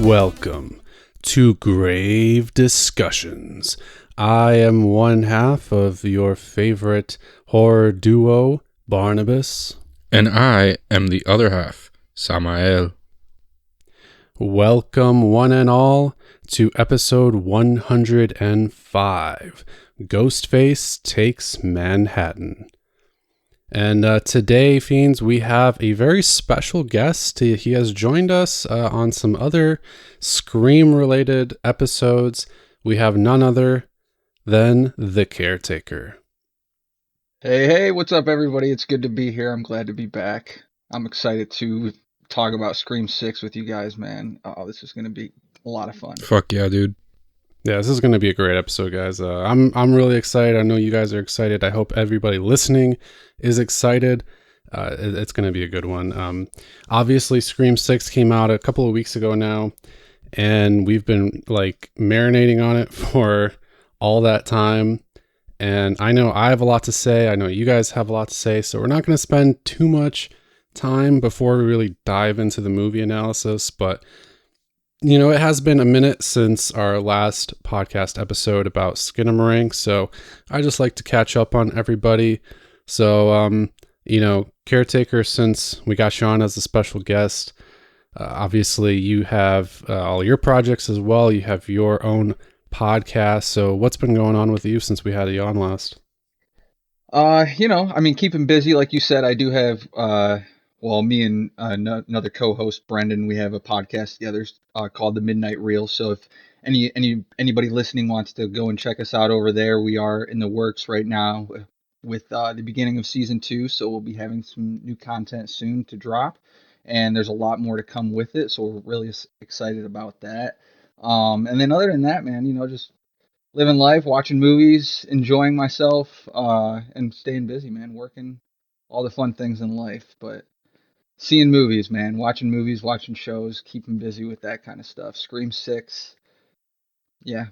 Welcome to Grave Discussions. I am one half of your favorite horror duo, Barnabas. And I am the other half, Samael. Welcome, one and all, to episode 105, Ghostface Takes Manhattan. And today, Fiends, we have a very special guest. He has joined us on some other Scream-related episodes. We have none other than the Caretaker. Hey, what's up, everybody? It's good to be here. I'm glad to be back. I'm excited to talk about Scream 6 with you guys, man. Oh, this is going to be a lot of fun. Fuck yeah, dude. Yeah, this is going to be a great episode, guys. I'm really excited. I know you guys are excited. I hope everybody listening is excited. It's going to be a good one. Obviously, Scream 6 came out a couple of weeks ago now, and we've been like marinating on it for all that time. And I know I have a lot to say. I know you guys have a lot to say. So we're not going to spend too much time before we really dive into the movie analysis. But, you know, it has been a minute since our last podcast episode about Skinamarink. So I just like to catch up on everybody. So, you know, Caretaker, since we got you on as a special guest, obviously you have all your projects as well. You have your own podcast. So what's been going on with you since we had you on last? Keeping busy, like you said. I do have, me and another co-host, Brendan, we have a podcast together called The Midnight Reel. So if anybody listening wants to go and check us out over there, we are in the works right now with the beginning of season 2. So we'll be having some new content soon to drop, and there's a lot more to come with it. So we're really excited about that. And then other than that, man, you know, just living life, watching movies, enjoying myself, and staying busy, man, working, all the fun things in life. But seeing movies, man, watching movies, watching shows, keeping busy with that kind of stuff. Scream 6. Yeah,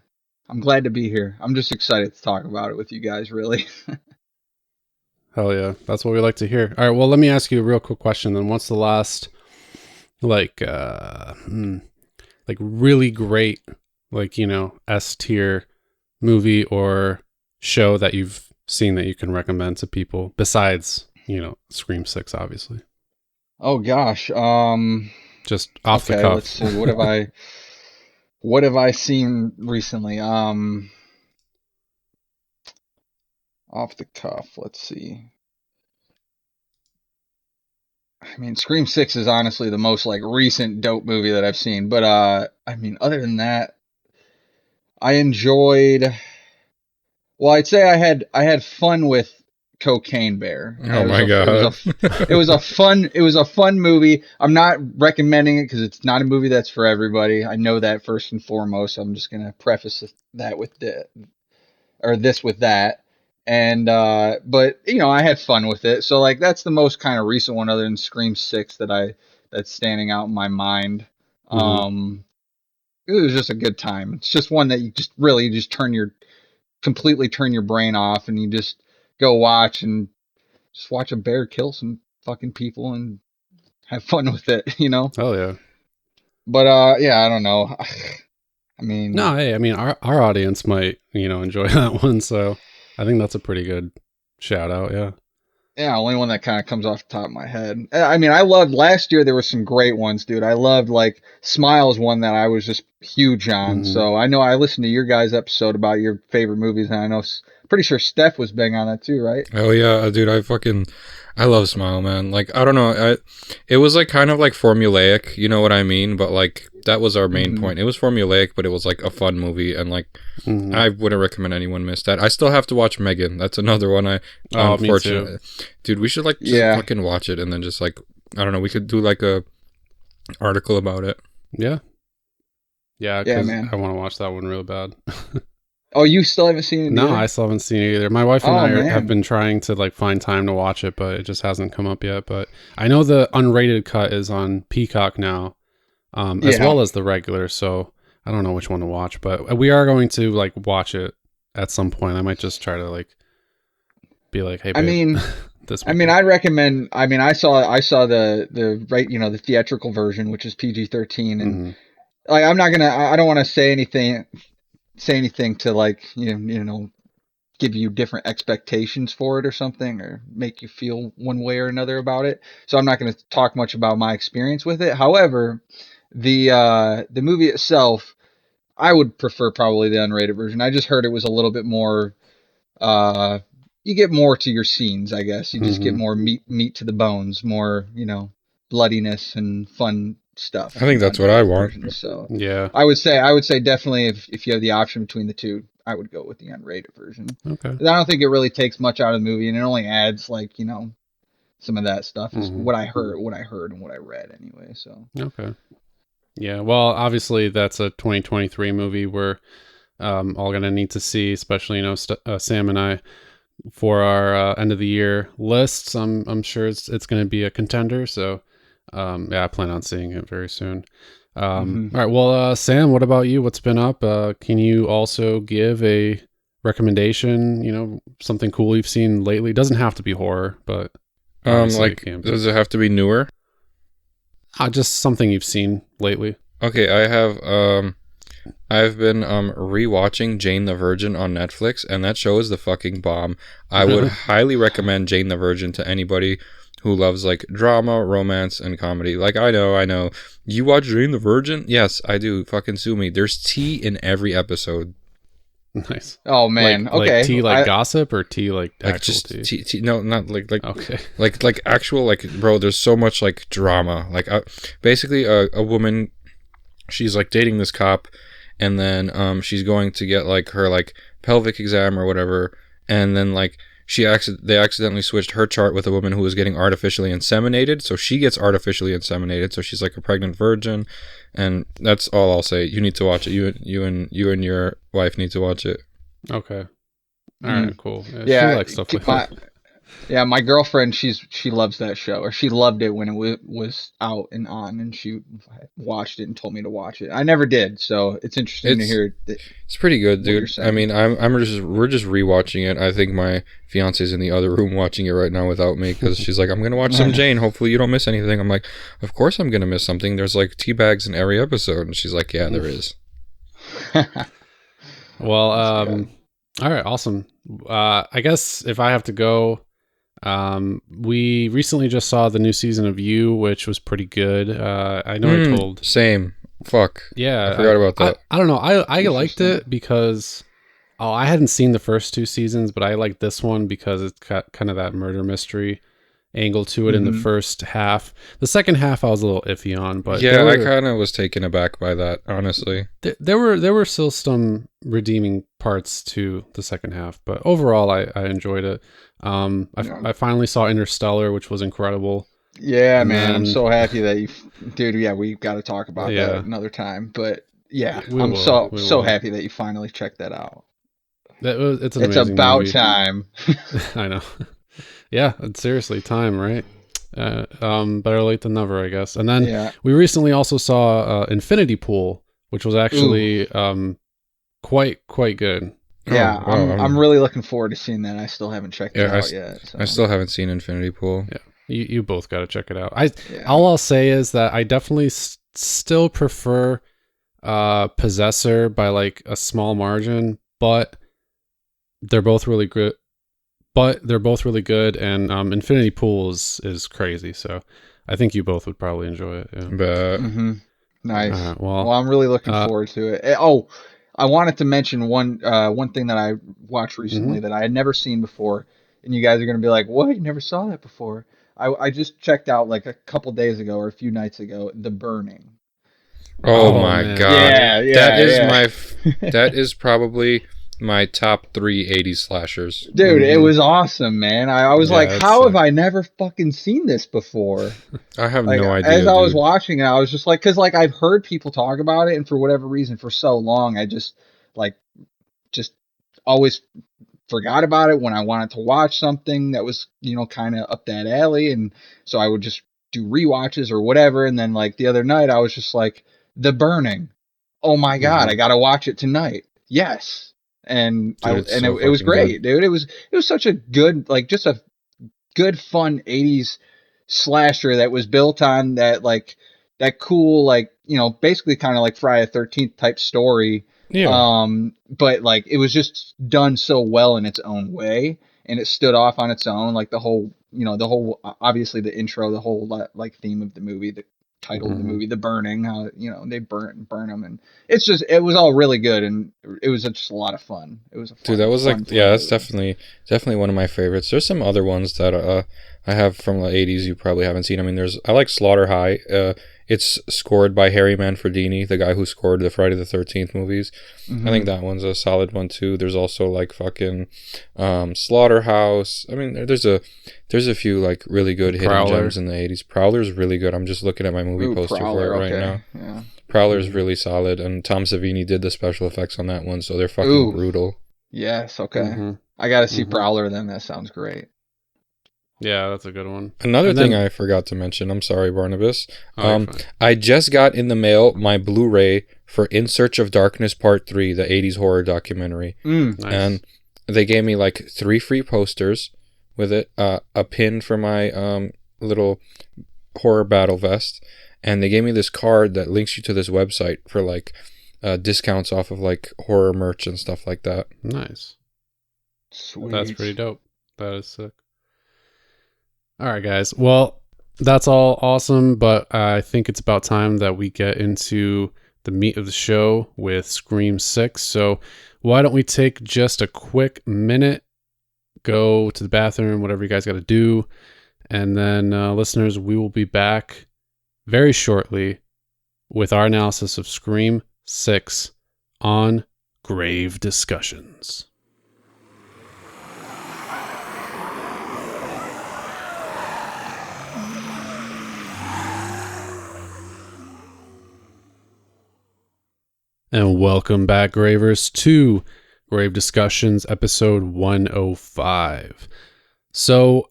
I'm glad to be here. I'm just excited to talk about it with you guys, really. Hell yeah. That's what we like to hear. All right. Well, let me ask you a real quick question then. What's the last, really great, S tier movie or show that you've seen that you can recommend to people besides, Scream 6, obviously? Oh gosh. Just off the cuff. Let's see. What have I seen recently? Off the cuff, let's see. I mean, Scream 6 is honestly the most recent dope movie that I've seen. But other than that, I enjoyed. Well, I'd say I had fun with Cocaine Bear. Oh my god! It was a fun movie. I'm not recommending it because it's not a movie that's for everybody. I know that first and foremost. I'm just gonna preface that with this with that. And but you know, I had fun with it. So that's the most kind of recent one, other than Scream 6, that's standing out in my mind. Mm-hmm. It was just a good time. It's just one that you just really just completely turn your brain off, and you just go watch a bear kill some fucking people and have fun with it, you know? Oh yeah. But I don't know. No, hey, our audience might, enjoy that one, so I think that's a pretty good shout out, yeah. Yeah, only one that kind of comes off the top of my head. I mean, I loved last year. There were some great ones, dude. I loved Smile's one that I was just huge on. Mm-hmm. So I know I listened to your guys' episode about your favorite movies, and I know pretty sure Steph was big on that too, right? Oh yeah, dude. I love Smile, man. I don't know. It was kind of formulaic, you know what I mean? But that was our main point. It was formulaic, but it was a fun movie, and I wouldn't recommend anyone miss that. I still have to watch Megan. That's another one. Unfortunately, dude, we should fucking watch it, and then just I don't know. We could do a article about it. Yeah. Yeah, man. I want to watch that one real bad. Oh, you still haven't seen it? No, I still haven't seen it either. My wife and I have been trying to find time to watch it, but it just hasn't come up yet. But I know the unrated cut is on Peacock now, as well as the regular. So I don't know which one to watch, but we are going to watch it at some point. I might just try to be like, hey, babe, this weekend. I'd recommend. I saw the the theatrical version, which is PG-13, and like I'm not gonna. I don't want to say anything to like give you different expectations for it or something, or make you feel one way or another about it. So I'm not going to talk much about my experience with it. However, the movie itself, I would prefer probably the unrated version. I just heard it was a little bit more. Uh, you get more to your scenes, I guess. You just get more meat to the bones, more bloodiness and fun stuff I in think the that's what I unrated want. version. So Yeah. I would say definitely if you have the option between the two, I would go with the unrated version. Okay. 'Cause I don't think it really takes much out of the movie, and it only adds like some of that stuff is what I heard, and what I read anyway. So Okay. Yeah. Well, obviously that's a 2023 movie we're all gonna need to see, especially Sam and I for our end of the year lists. I'm sure it's gonna be a contender. So yeah, I plan on seeing it very soon. All right. Well, Sam, what about you? What's been up? Can you also give a recommendation? Something cool you've seen lately. Doesn't have to be horror, but obviously it can be. Does it have to be newer? Just something you've seen lately. Okay, I've been rewatching Jane the Virgin on Netflix, and that show is the fucking bomb. I would highly recommend Jane the Virgin to anybody who loves like drama, romance, and comedy. Like I know. You watch Jane the Virgin? Yes, I do. Fucking sue me. There's tea in every episode. Nice. oh man, okay. Like tea like gossip or tea like actual just tea? tea. No, not like Okay. like actual like bro. There's so much like drama. Like basically a woman, she's like dating this cop, and then she's going to get like her like pelvic exam or whatever, and then like they accidentally switched her chart with a woman who was getting artificially inseminated, so she gets artificially inseminated, so she's like a pregnant virgin, and that's all I'll say. You need to watch it. You and your wife need to watch it. Okay. All right. Cool. Yeah, she likes stuff like that. Yeah, my girlfriend, she loves that show, or she loved it when it was out and on, and she watched it and told me to watch it. I never did, so it's interesting to hear. It's pretty good, dude. I mean, we're just rewatching it. I think my fiance's in the other room watching it right now without me because she's like, I'm gonna watch some Jane. Hopefully, you don't miss anything. I'm like, of course I'm gonna miss something. There's like tea bags in every episode, and she's like, yeah, there is. Well, all right, awesome. I guess if I have to go. We recently just saw the new season of You, which was pretty good. I know I told. Same. Fuck. Yeah. I forgot about that. I don't know. I liked it because I hadn't seen the first two seasons, but I liked this one because it's got kind of that murder mystery angle to it in the first half. The second half I was a little iffy on, but yeah, I kind of was taken aback by that, honestly. There were still some redeeming parts to the second half, but overall I enjoyed it. I finally saw Interstellar, which was incredible. Yeah, and man, I'm so happy that dude. Yeah, we got to talk about that another time. But yeah, I'm so happy that you finally checked that out. It's an amazing about movie. Time. I know. Yeah, it's seriously time, right? Better late than never, I guess. And then we recently also saw Infinity Pool, which was actually quite good. Yeah, I'm really looking forward to seeing that. I still haven't checked it out yet. So. I still haven't seen Infinity Pool. Yeah, you both got to check it out. All I'll say is that I definitely still prefer Possessor by like a small margin, but they're both really good. And Infinity Pool is crazy. So I think you both would probably enjoy it. Yeah. Nice. Well, I'm really looking forward to it. I wanted to mention one thing that I watched recently that I had never seen before, and you guys are going to be like, "What? You never saw that before?" I just checked out like a couple days ago or a few nights ago, The Burning. Oh my god! Yeah, that is probably my top 3 80s slashers. Dude, it was awesome, man. I was like, how have I never fucking seen this before? I have no idea. As I was watching it, I was just like, because like I've heard people talk about it, and for whatever reason, for so long, I just always forgot about it when I wanted to watch something that was, kind of up that alley. And so I would just do rewatches or whatever. And then like the other night, I was just like, The Burning. Oh my God, I got to watch it tonight. Yes. And dude, it was great, dude. It was such a good, like just a good, fun 80s slasher that was built on that, like that cool, like, basically kind of like Friday the 13th type story. Yeah. But like it was just done so well in its own way, and it stood off on its own. Like the whole obviously the intro, the whole like theme of the movie, the title of the movie, the burning, how they burn them, and it was all really good, and it was just a lot of fun. It was a Dude, fun, that was like, fun yeah, that's movie. definitely one of my favorites. There's some other ones that I have from the 80s you probably haven't seen. I mean, I like Slaughter High. It's scored by Harry Manfredini, the guy who scored the Friday the 13th movies. I think Mm-hmm. that one's a solid one too. There's also like fucking Slaughterhouse. I mean, there's a few like really good hidden Prowler. gems in the 80s. Prowler's really good. I'm just looking at my movie Ooh, poster for Prowler. it right Okay, now. yeah. Prowler's really solid, and Tom Savini did the special effects on that one, so they're fucking Ooh, brutal. yes. Okay, Mm-hmm. I got to see Mm-hmm. Prowler then. That sounds great. Yeah, that's a good one. Another And thing then, I forgot to mention, I'm sorry, Barnabas. oh, you're fine. I just got in the mail my Blu-ray for In Search of Darkness Part 3, the 80s horror documentary. Mm. Nice. And they gave me like 3 free posters with it, a pin for my little horror battle vest, and they gave me this card that links you to this website for like discounts off of like horror merch and stuff like that. Nice. Sweet. That's pretty dope. That is sick. All right, guys. Well, that's all awesome, but I think it's about time that we get into the meat of the show with Scream 6. So why don't we take just a quick minute, go to the bathroom, whatever you guys got to do, and then listeners, we will be back very shortly with our analysis of Scream 6 on Grave Discussions. And welcome back, Gravers, to Grave Discussions, episode 105. So,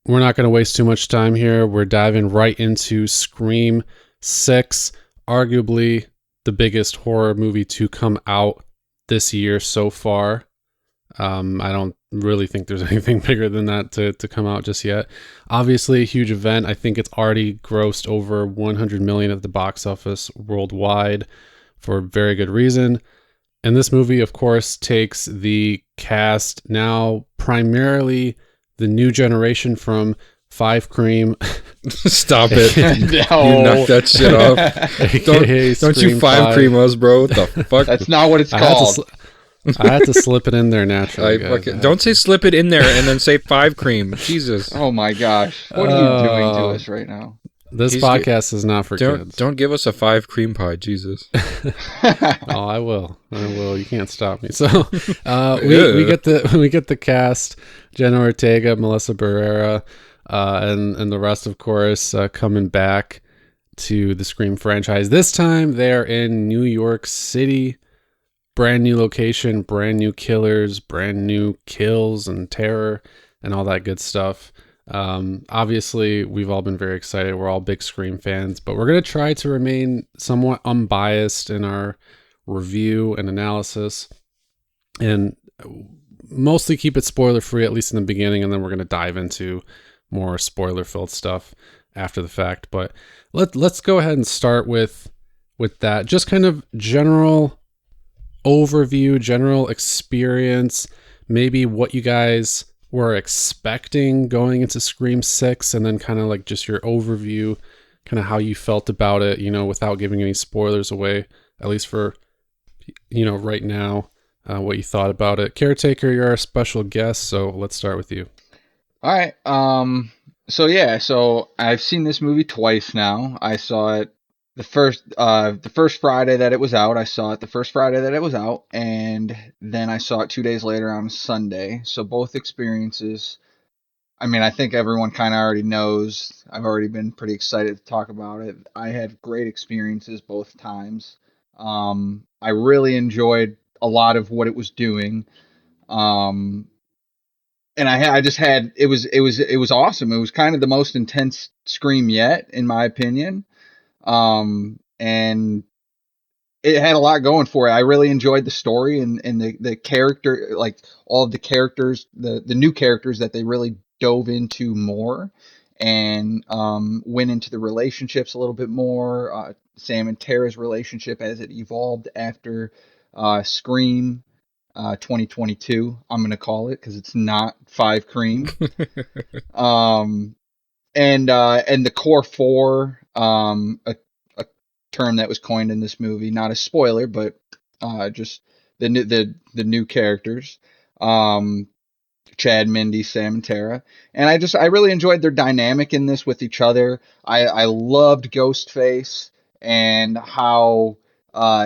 we're not going to waste too much time here. We're diving right into Scream 6, arguably the biggest horror movie to come out this year so far. I don't really think there's anything bigger than that to come out just yet. Obviously, a huge event. I think it's already grossed over 100 million at the box office worldwide, for very good reason. And this movie, of course, takes the cast now primarily the new generation from Five Cream. Stop it. No. You knock that shit off. Don't you Scream five cream us, bro. What the fuck? That's not what it's I had, called. I had to slip it in there naturally. Guys. Don't say slip it in there and then say 5 cream. Jesus. Oh my gosh. What are you doing to us right now? This podcast is not for kids. Don't give us a 5 cream pie, Jesus. Oh, I will. You can't stop me. So we get the cast: Jenna Ortega, Melissa Barrera, and the rest, of course, coming back to the Scream franchise. This time they're in New York City. Brand new location, brand new killers, brand new kills and terror and all that good stuff. Obviously, we've all been very excited. We're all big Scream fans, but we're going to try to remain somewhat unbiased in our review and analysis and mostly keep it spoiler free, at least in the beginning. And then we're going to dive into more spoiler filled stuff after the fact. But let's go ahead and start with that. Just kind of general overview, general experience, maybe what you guys were expecting going into Scream 6, and then kind of like just your overview, kind of how you felt about it, without giving any spoilers away, at least for, right now, what you thought about it. Caretaker, you're our special guest, so let's start with you. All right. So I've seen this movie twice now. I saw it the first Friday that it was out. I saw it the first Friday that it was out, and then I saw it 2 days later on Sunday. So both experiences, I mean, I think everyone kind of already knows. I've already been pretty excited to talk about it. I had great experiences both times. I really enjoyed a lot of what it was doing. And I just had it was awesome. It was kind of the most intense Scream yet, in my opinion. And it had a lot going for it. I really enjoyed the story and the character, like all of the characters, the new characters that they really dove into more. and went into the relationships a little bit more. Sam and Tara's relationship as it evolved after Scream 2022. I'm gonna call it because it's not Five Cream. Um, and the core four, a term that was coined in this movie, not a spoiler, but just the new characters. Um, Chad, Mindy, Sam, and Tara. And I really enjoyed their dynamic in this with each other. I loved Ghostface and how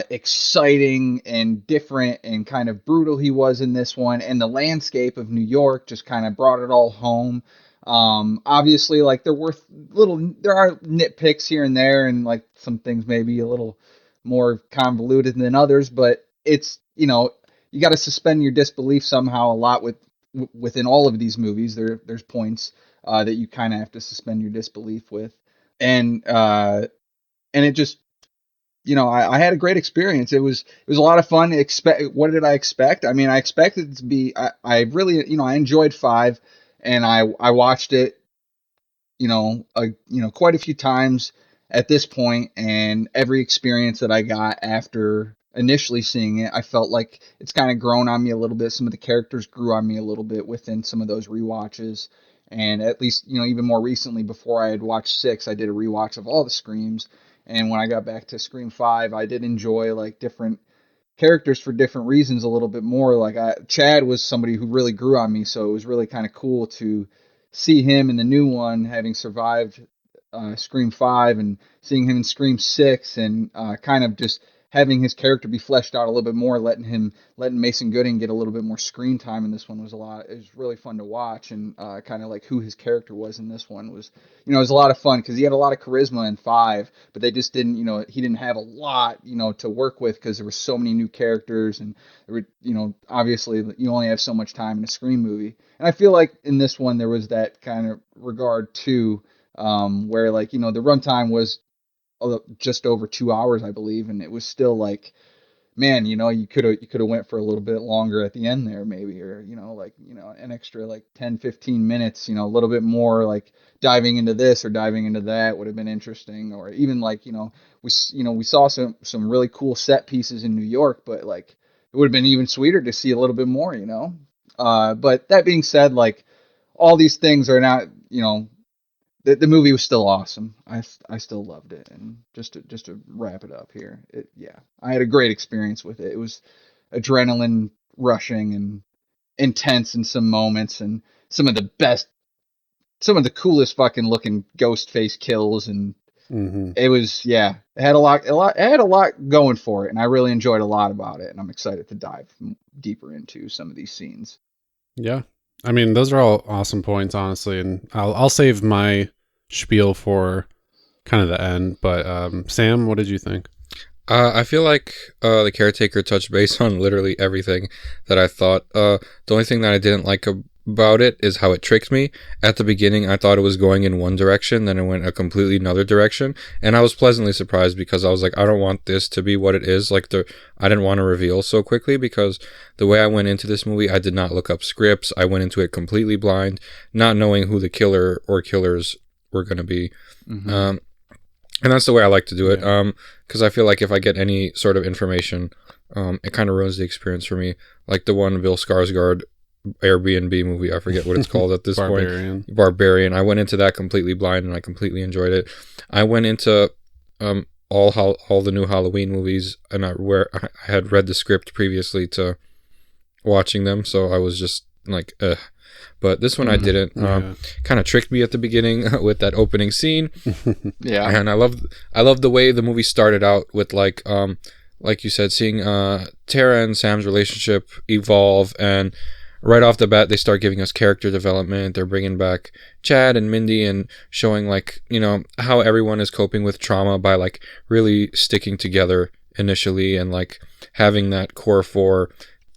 exciting and different and kind of brutal he was in this one. And the landscape of New York just kind of brought it all home. Obviously, like there are nitpicks here and there, and like some things maybe a little more convoluted than others, but it's, you got to suspend your disbelief somehow a lot within all of these movies. There's points that you kind of have to suspend your disbelief with, and it just, I had a great experience. It was a lot of fun. What did I expect? I mean, I expected it to be. I really, I enjoyed five, and I watched it, quite a few times at this point, and every experience that I got after initially seeing it, I felt like it's kind of grown on me a little bit. Some of the characters grew on me a little bit within some of those rewatches, and at least, even more recently, before I had watched six, I did a rewatch of all the Screams, and when I got back to Scream five, I did enjoy like different characters for different reasons a little bit more. Like Chad was somebody who really grew on me, so it was really kind of cool to see him in the new one, having survived Scream 5, and seeing him in Scream 6, and kind of just having his character be fleshed out a little bit more, letting Mason Gooding get a little bit more screen time in this one was it was really fun to watch, and kind of like who his character was in this one was, it was a lot of fun because he had a lot of charisma in 5, but they just didn't, he didn't have a lot, to work with because there were so many new characters, and there were, obviously you only have so much time in a Scream movie. And I feel like in this one there was that kind of regard too, where like, the runtime was just over 2 hours, I believe, and it was still like, man, you could have went for a little bit longer at the end there, maybe, or like, an extra like 10-15 minutes, a little bit more like diving into this or diving into that would have been interesting. Or even like, we saw some really cool set pieces in New York, but like it would have been even sweeter to see a little bit more, but that being said, like all these things are not, the movie was still awesome. I still loved it. And just to wrap it up here, I had a great experience with it. It was adrenaline rushing and intense in some moments, and some of the coolest fucking looking ghost face kills, and it was, it had a lot going for it, and I really enjoyed a lot about it, and I'm excited to dive deeper into some of these scenes. Yeah. I mean, those are all awesome points, honestly, and I'll save my spiel for kind of the end. But Sam, what did you think? I feel like the Caretaker touched base on literally everything that I thought. The only thing that I didn't like about it is how it tricked me. At the beginning, I thought it was going in one direction, then it went a completely another direction, and I was pleasantly surprised because I was like, I don't want this to be what it is. Like I didn't want to reveal so quickly, because the way I went into this movie, I did not look up scripts. I went into it completely blind, not knowing who the killer or killers were going to be. Mm-hmm. And that's the way I like to do it, because I feel like if I get any sort of information, it kind of ruins the experience for me. Like the one Bill Skarsgård Airbnb movie, I forget what it's called at this point. Barbarian. I went into that completely blind, and I completely enjoyed it. I went into all the new Halloween movies, and I had read the script previously to watching them, so I was just like, ugh. But this one I didn't. Kind of tricked me at the beginning with that opening scene. Yeah, and I love the way the movie started out with like you said, seeing Tara and Sam's relationship evolve, and right off the bat they start giving us character development. They're bringing back Chad and Mindy and showing like, how everyone is coping with trauma by like really sticking together initially, and like having that core four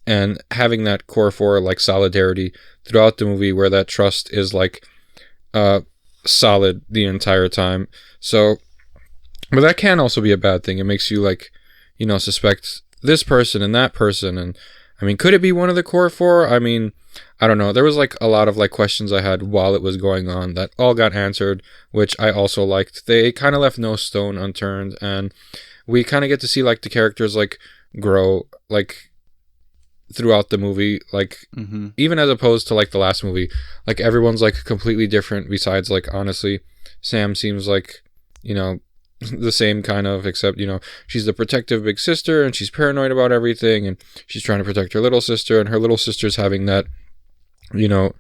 like solidarity throughout the movie, where that trust is like solid the entire time. So, but that can also be a bad thing. It makes you like, suspect this person and that person, and I mean, could it be one of the core four? I mean, I don't know. There was like a lot of like questions I had while it was going on that all got answered, which I also liked. They kind of left no stone unturned, and we kind of get to see like the characters like grow like throughout the movie, like even as opposed to like the last movie, like everyone's like completely different. Besides, like honestly, Sam seems like, you know, the same kind of, except, you know, she's the protective big sister and she's paranoid about everything, and she's trying to protect her little sister, and her little sister's having that, you know,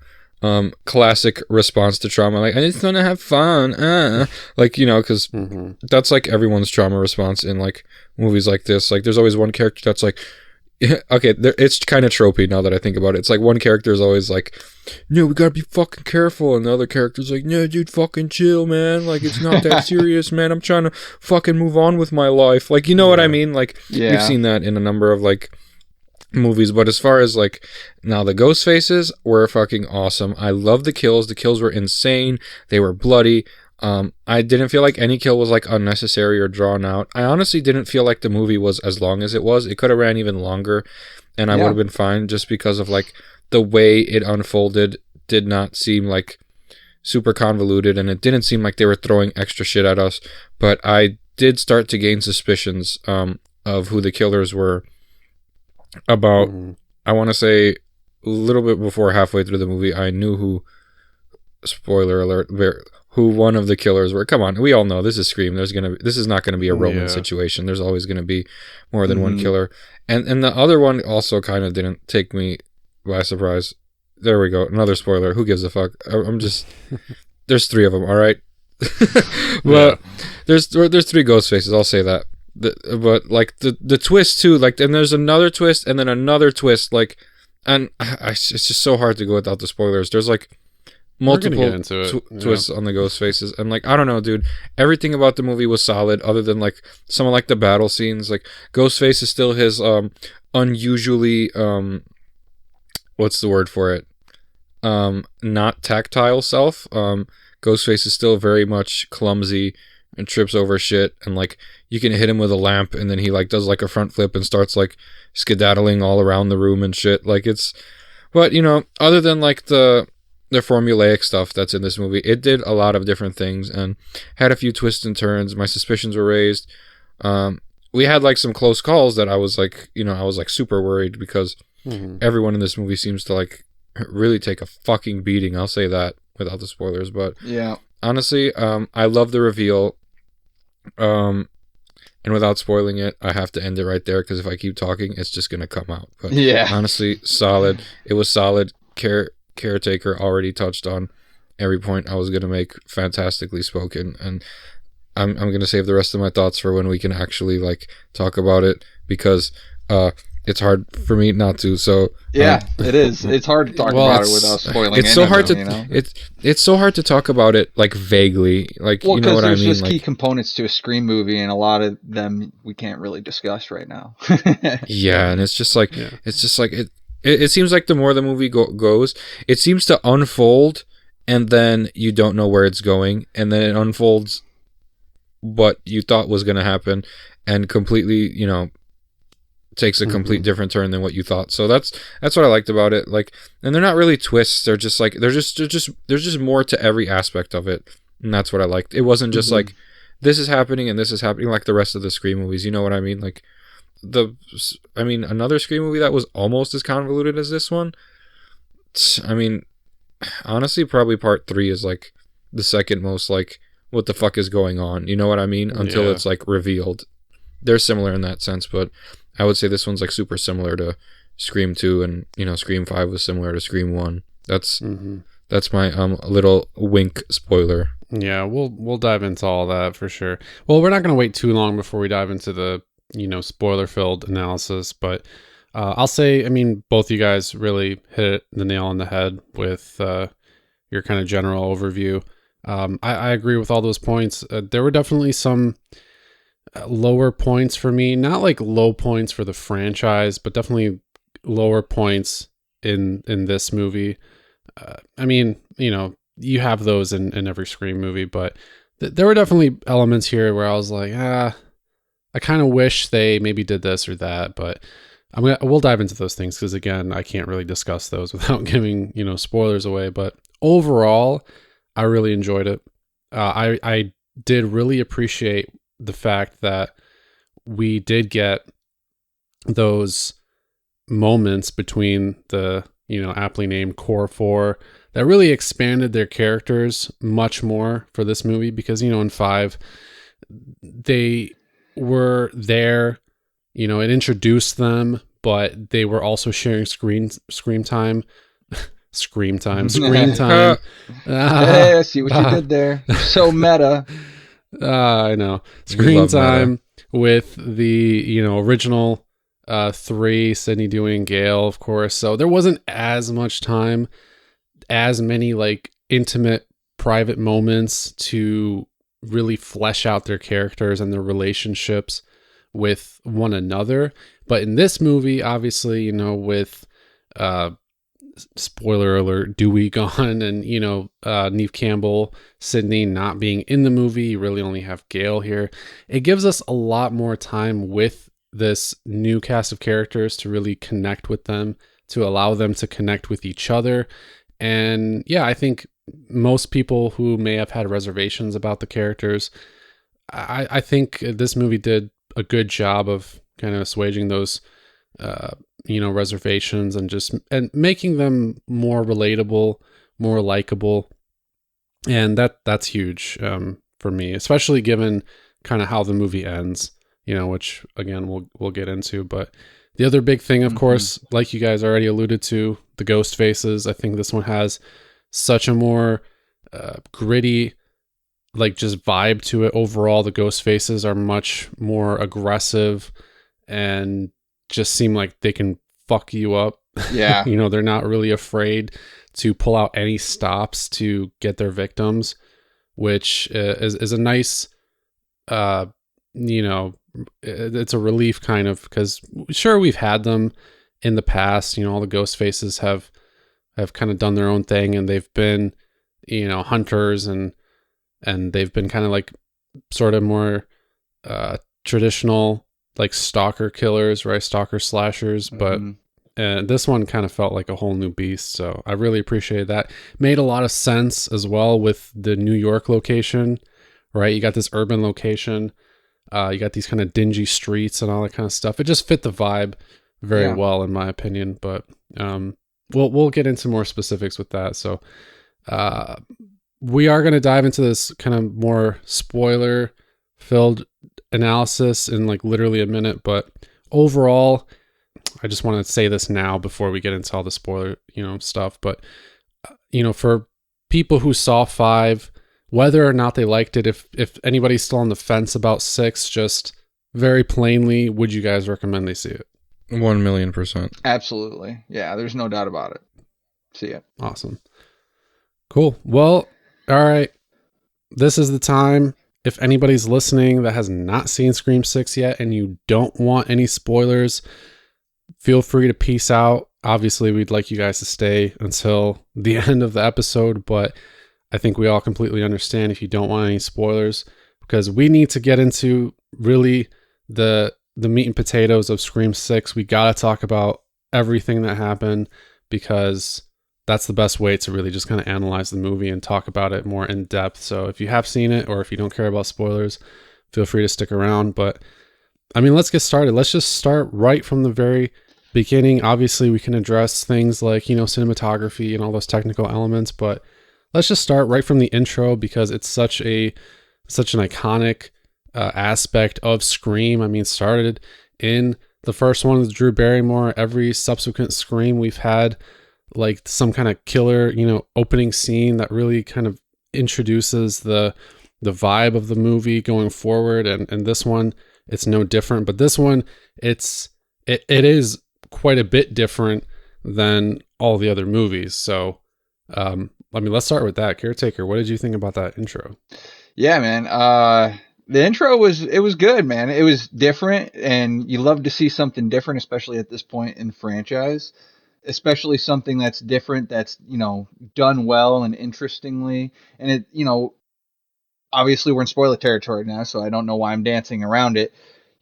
classic response to trauma, like, I just want to have fun, like, you know, because that's like everyone's trauma response in like movies like this. Like there's always one character that's like, okay, it's kind of tropey now that I think about it. It's like one character is always like, no, we gotta be fucking careful, and the other character's like, no, dude, fucking chill, man, like it's not that serious, man, I'm trying to fucking move on with my life, like, you know what I mean, like we've seen that in a number of like movies. But as far as like now, the Ghostfaces were fucking awesome. I love the kills. The kills were insane. They were bloody. I didn't feel like any kill was like unnecessary or drawn out. I honestly didn't feel like the movie was as long as it was. It could have ran even longer and I would have been fine, just because of like the way it unfolded did not seem like super convoluted, and it didn't seem like they were throwing extra shit at us. But I did start to gain suspicions of who the killers were about, I want to say a little bit before halfway through the movie. I knew who, spoiler alert, who one of the killers were. Come on, we all know this is Scream. This is not going to be a Roman situation. There's always going to be more than one killer. And the other one also kind of didn't take me by surprise. There we go. Another spoiler. Who gives a fuck? I'm just, there's three of them. All right. Well, there's three ghost faces. I'll say that. But like the twist too, like, and there's another twist and then another twist, like, and it's just so hard to go without the spoilers. There's like multiple twists on the ghost faces, and like, I don't know, dude, everything about the movie was solid other than like some of like the battle scenes. Like Ghostface is still his unusually what's the word for it, not tactile self. Ghostface is still very much clumsy and trips over shit, and like you can hit him with a lamp and then he like does like a front flip and starts like skedaddling all around the room and shit. Like it's, but you know, other than like the formulaic stuff that's in this movie, it did a lot of different things and had a few twists and turns. My suspicions were raised. We had like some close calls that I was like, you know, I was like super worried, because everyone in this movie seems to like really take a fucking beating. I'll say that without the spoilers. But yeah, honestly, I love the reveal. And without spoiling it, I have to end it right there, because if I keep talking, it's just gonna come out. But yeah, honestly, solid. It was solid. Caretaker already touched on every point I was gonna make. Fantastically spoken, and I'm gonna save the rest of my thoughts for when we can actually like talk about it, because it's hard for me not to. So yeah, it is. It's hard to talk about it without spoiling. It's so hard to, you know? It's so hard to talk about it like vaguely, like, you know what I mean. There's just like, key components to a Scream movie, and a lot of them we can't really discuss right now. Yeah, and it's just like it seems like the more the movie goes, it seems to unfold, and then you don't know where it's going, and then it unfolds what you thought was going to happen, and completely, you know, takes a complete different turn than what you thought. So that's what I liked about it. Like, and they're not really twists. They're just like there's just more to every aspect of it, and that's what I liked. It wasn't just like this is happening and this is happening like the rest of the Scream movies. You know what I mean? Like another Scream movie that was almost as convoluted as this one. I mean, honestly, probably part 3 is like the second most like what the fuck is going on. You know what I mean? Until it's like revealed. They're similar in that sense, but I would say this one's like super similar to Scream 2, and you know, Scream 5 was similar to Scream 1. That's my little wink spoiler. Yeah, we'll dive into all that for sure. Well, we're not going to wait too long before we dive into the, you know, spoiler-filled analysis, but I'll say, I mean, both you guys really hit the nail on the head with your kind of general overview. I agree with all those points. There were definitely some lower points for me, not like low points for the franchise, but definitely lower points in this movie. I mean, you know, you have those in every Scream movie, but there were definitely elements here where I was like, I kind of wish they maybe did this or that. But we'll dive into those things because again, I can't really discuss those without giving spoilers away. But overall, I really enjoyed it. I did really appreciate the fact that we did get those moments between the aptly named core four that really expanded their characters much more for this movie, because in 5 they were there, it introduced them, but they were also sharing screen time. Screen time. Hey, I see what you did there. You're so meta. I know. We Screen love time with the original 3, Sydney, Dewey, and Gale, of course. So there wasn't as much time, as many like intimate private moments to really flesh out their characters and their relationships with one another. But in this movie, obviously, with spoiler alert, Dewey gone, and Neve Campbell, Sydney not being in the movie, you really only have Gale here. It gives us a lot more time with this new cast of characters to really connect with them, to allow them to connect with each other. And yeah, I think most people who may have had reservations about the characters, I think this movie did a good job of kind of assuaging those reservations and making them more relatable, more likable. And that's huge for me, especially given kind of how the movie ends, which again we'll get into. But the other big thing, of course, like you guys already alluded to, the ghost faces. I think this one has such a more gritty, like just vibe to it. Overall, the ghost faces are much more aggressive and just seem like they can fuck you up. Yeah. They're not really afraid to pull out any stops to get their victims, which is a nice, it's a relief kind of, because sure, we've had them in the past. All the ghost faces have kind of done their own thing, and they've been, hunters, and they've been kind of like sort of more traditional, like stalker killers, right? Stalker slashers. But this one kind of felt like a whole new beast. So I really appreciated that. Made a lot of sense as well with the New York location, right? You got this urban location. You got these kind of dingy streets and all that kind of stuff. It just fit the vibe very well, in my opinion. But we'll get into more specifics with that. So we are going to dive into this kind of more spoiler filled analysis in like literally a minute. But overall, I just want to say this now before we get into all the spoiler, stuff. But, for people who saw 5, whether or not they liked it, if anybody's still on the fence about 6, just very plainly, would you guys recommend they see it? 1,000,000%. Absolutely. Yeah, there's no doubt about it. See it. Awesome. Cool. Well, all right. This is the time. If anybody's listening that has not seen Scream 6 yet and you don't want any spoilers, feel free to peace out. Obviously, we'd like you guys to stay until the end of the episode, but I think we all completely understand if you don't want any spoilers, because we need to get into really the meat and potatoes of Scream 6. We got to talk about everything that happened, because that's the best way to really just kind of analyze the movie and talk about it more in depth. So if you have seen it, or if you don't care about spoilers, feel free to stick around. But I mean, let's get started. Let's just start right from the very beginning. Obviously, we can address things like, cinematography and all those technical elements, but let's just start right from the intro, because it's such an iconic aspect of Scream. I mean, started in the first one with Drew Barrymore. Every subsequent Scream, we've had like some kind of killer, opening scene that really kind of introduces the vibe of the movie going forward. And this one, it's no different. But this one, it is quite a bit different than all the other movies. So, let's start with that. Caretaker, what did you think about that intro? Yeah, man. The intro was good, man. It was different, and you love to see something different, especially at this point in the franchise. Especially something that's different, that's done well and interestingly. And it, obviously we're in spoiler territory now, so I don't know why I'm dancing around it.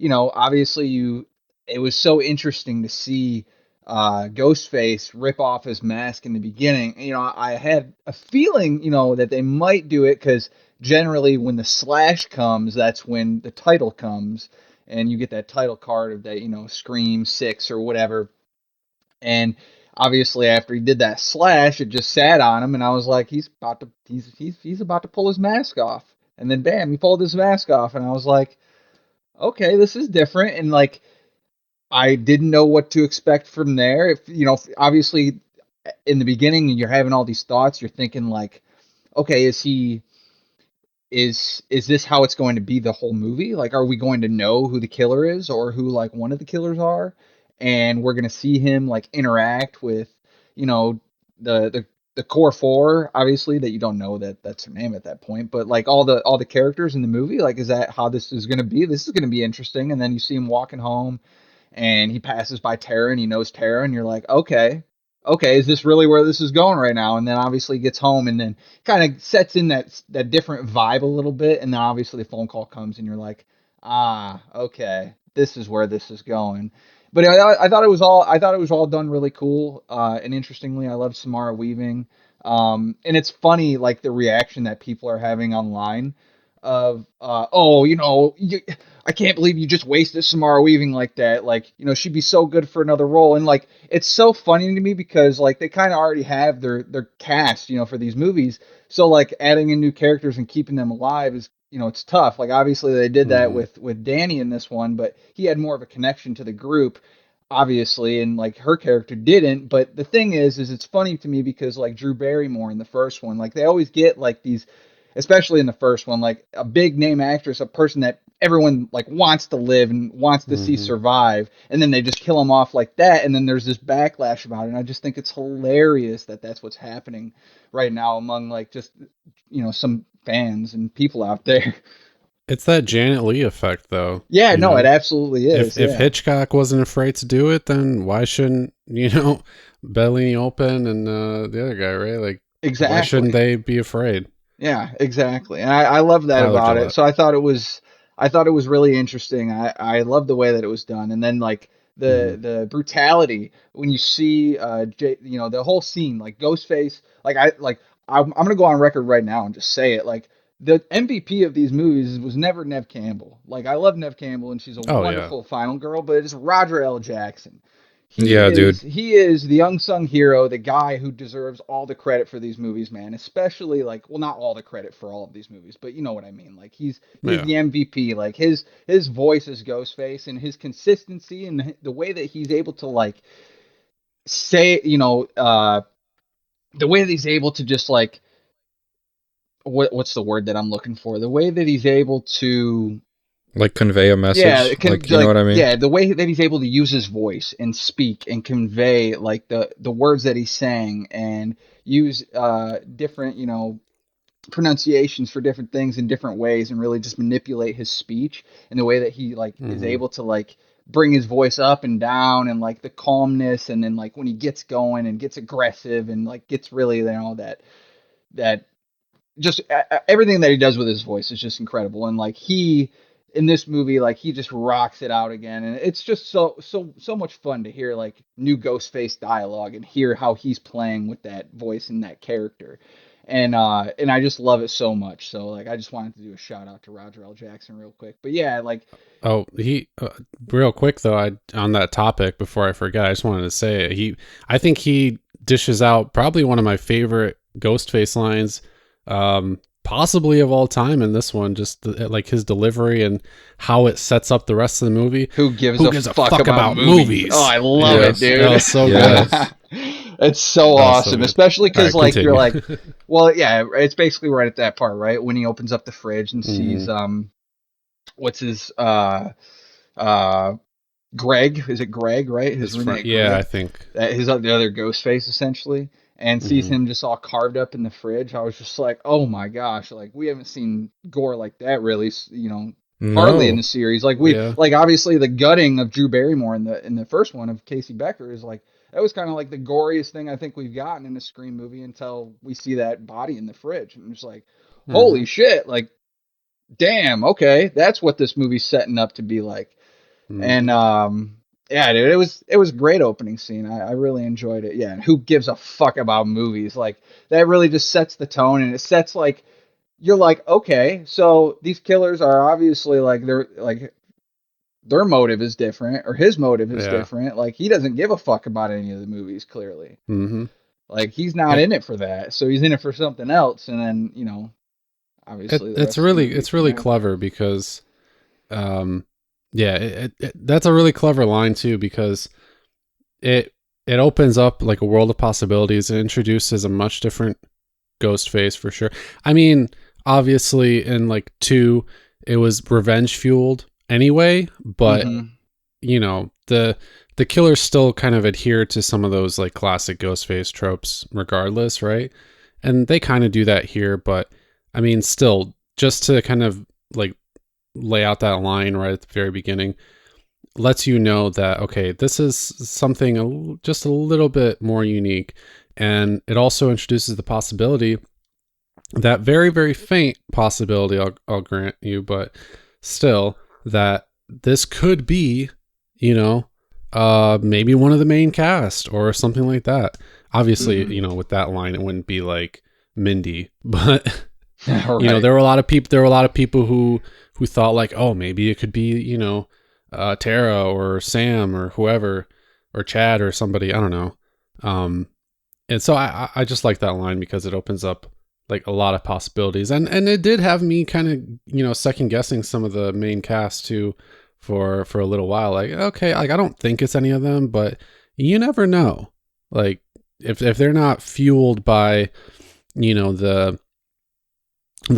Obviously it was so interesting to see Ghostface rip off his mask in the beginning. You know, I had a feeling, you know, that they might do it because generally when the slash comes, that's when the title comes, and you get that title card of that, you know, Scream 6 or whatever. And obviously after he did that slash, it just sat on him, and I was like, he's about to pull his mask off. And then bam, he pulled his mask off, and I was like, okay, this is different. And like I didn't know what to expect from there. If you know, obviously in the beginning you're having all these thoughts, you're thinking like, okay, is this how it's going to be the whole movie? Like, are we going to know who the killer is or who like one of the killers are? And we're gonna see him like interact with, you know, the core four, obviously, that you don't know that that's her name at that point, but like all the characters in the movie, like, is that how this is gonna be? This is gonna be interesting. And then you see him walking home and he passes by Tara and he knows Tara, and you're like, okay, is this really where this is going right now? And then obviously he gets home and then kind of sets in that different vibe a little bit, and then obviously the phone call comes and you're like, okay, this is where this is going. But I thought it was all done really cool, and interestingly, I love Samara Weaving, and it's funny like the reaction that people are having online of oh, you know, I can't believe you just wasted Samara Weaving like that. Like, you know, she'd be so good for another role. And like, it's so funny to me because like they kind of already have their cast, you know, for these movies. So like adding in new characters and keeping them alive is, you know, it's tough. Like obviously they did that Mm-hmm. with Danny in this one, but he had more of a connection to the group, obviously, and like her character didn't. But the thing is it's funny to me because like Drew Barrymore in the first one, like they always get like these, especially in the first one, like a big name actress, a person that everyone like wants to live and wants to see Mm-hmm. survive, and then they just kill them off like that, and then there's this backlash about it. And I just think it's hilarious that that's what's happening right now among like just, you know, some fans and people out there. It's that Janet Leigh effect, though. Yeah, You no, it know, absolutely is. if Yeah, Hitchcock wasn't afraid to do it, then why shouldn't Belly Open and the other guy, right? Like, why shouldn't exactly. they be afraid? Yeah, exactly. And I love that Tyler about it. Gillette. So I thought it was really interesting. I love the way that it was done. And then like Mm-hmm. the brutality when you see you know, the whole scene, like Ghostface, I'm gonna go on record right now and just say it. Like the MVP of these movies was never Nev Campbell. Like I love Nev Campbell and she's a Oh yeah, wonderful final girl, but it is Roger L. Jackson. Yeah, dude. He is the unsung hero, the guy who deserves all the credit for these movies, man. Especially like, well, not all the credit for all of these movies, but you know what I mean. Like he's yeah. the MVP. Like his voice is Ghostface, and his consistency and the way that he's able to like say, you know, the way that he's able to just like what's the word that I'm looking for? The way that he's able to, Like convey a yeah, message. it can Like, you know like what I mean? yeah, the way that he's able to use his voice and speak and convey like the words that he's saying and use different, you know, pronunciations for different things in different ways and really just manipulate his speech and the way that he like is Mm-hmm. able to like bring his voice up and down and like the calmness, and then like when he gets going and gets aggressive and like gets really, you know, that just everything that he does with his voice is just incredible. And like he in this movie, like he just rocks it out again, and it's just so much fun to hear like new Ghostface dialogue and hear how he's playing with that voice and that character. And I just love it so much. So like I just wanted to do a shout out to Roger L. Jackson real quick. But yeah, like Oh, he real quick though. I on that topic before I forget, I just wanted to say it. I think he dishes out probably one of my favorite Ghostface lines, possibly of all time in this one. Just like his delivery and how it sets up the rest of the movie. who gives Who a gives a fuck fuck about about movies? Oh, movies? I love it, Yes. That dude. was so good. Yes. It's so That was so awesome, good. especially All because right, like you're continue. like, well, yeah, it's basically right at that part, right when he opens up the fridge and Hmm. sees what's his uh Greg? Is it Greg? Right, his His friend, roommate yeah, I Greg, think. that his the other ghost face essentially, and sees Hmm. him just all carved up in the fridge. I was just like, oh my gosh, like we haven't seen gore like that really, you know, hardly in No. the series. Like we Yeah. like obviously the gutting of Drew Barrymore in the first one of Casey Becker is like that was kind of like the goriest thing I think we've gotten in a Scream movie until we see that body in the fridge, and it's like, Hmm. holy shit, like damn, okay, that's what this movie's setting up to be like. And Hmm. Yeah, dude, it was great opening scene. I really enjoyed it. Yeah, and who gives a fuck about movies? Like that really just sets the tone, and it sets like you're like, okay, so these killers are obviously like they're like their motive is different or his motive is Yeah. different. Like he doesn't give a fuck about any of the movies clearly. Mm-hmm. Like he's not It, in it for that. So he's in it for something else and then, obviously the it's rest of the really movie it's from really there. clever because yeah, that's a really clever line too because it it opens up like a world of possibilities. It introduces a much different Ghostface for sure. I mean, obviously in like 2 it was revenge fueled anyway, but Mhm. the killers still kind of adhere to some of those like classic Ghostface tropes regardless, right? And they kind of do that here, but I mean, still, just to kind of like lay out that line right at the very beginning lets you know that okay, this is something just a little bit more unique, and it also introduces the possibility, that very very faint possibility, I'll grant you, but still, that this could be, you know, maybe one of the main cast or something like that. Obviously, Mhm. with that line, it wouldn't be like Mindy, but Right. there were a lot of people. There were a lot of people who thought like, oh, maybe it could be, Tara or Sam or whoever, or Chad or somebody. I don't know. And so I just like that line because it opens up like a lot of possibilities, and it did have me kind of second guessing some of the main cast too, for a little while. Like, okay, like I don't think it's any of them, but you never know. Like if they're not fueled by the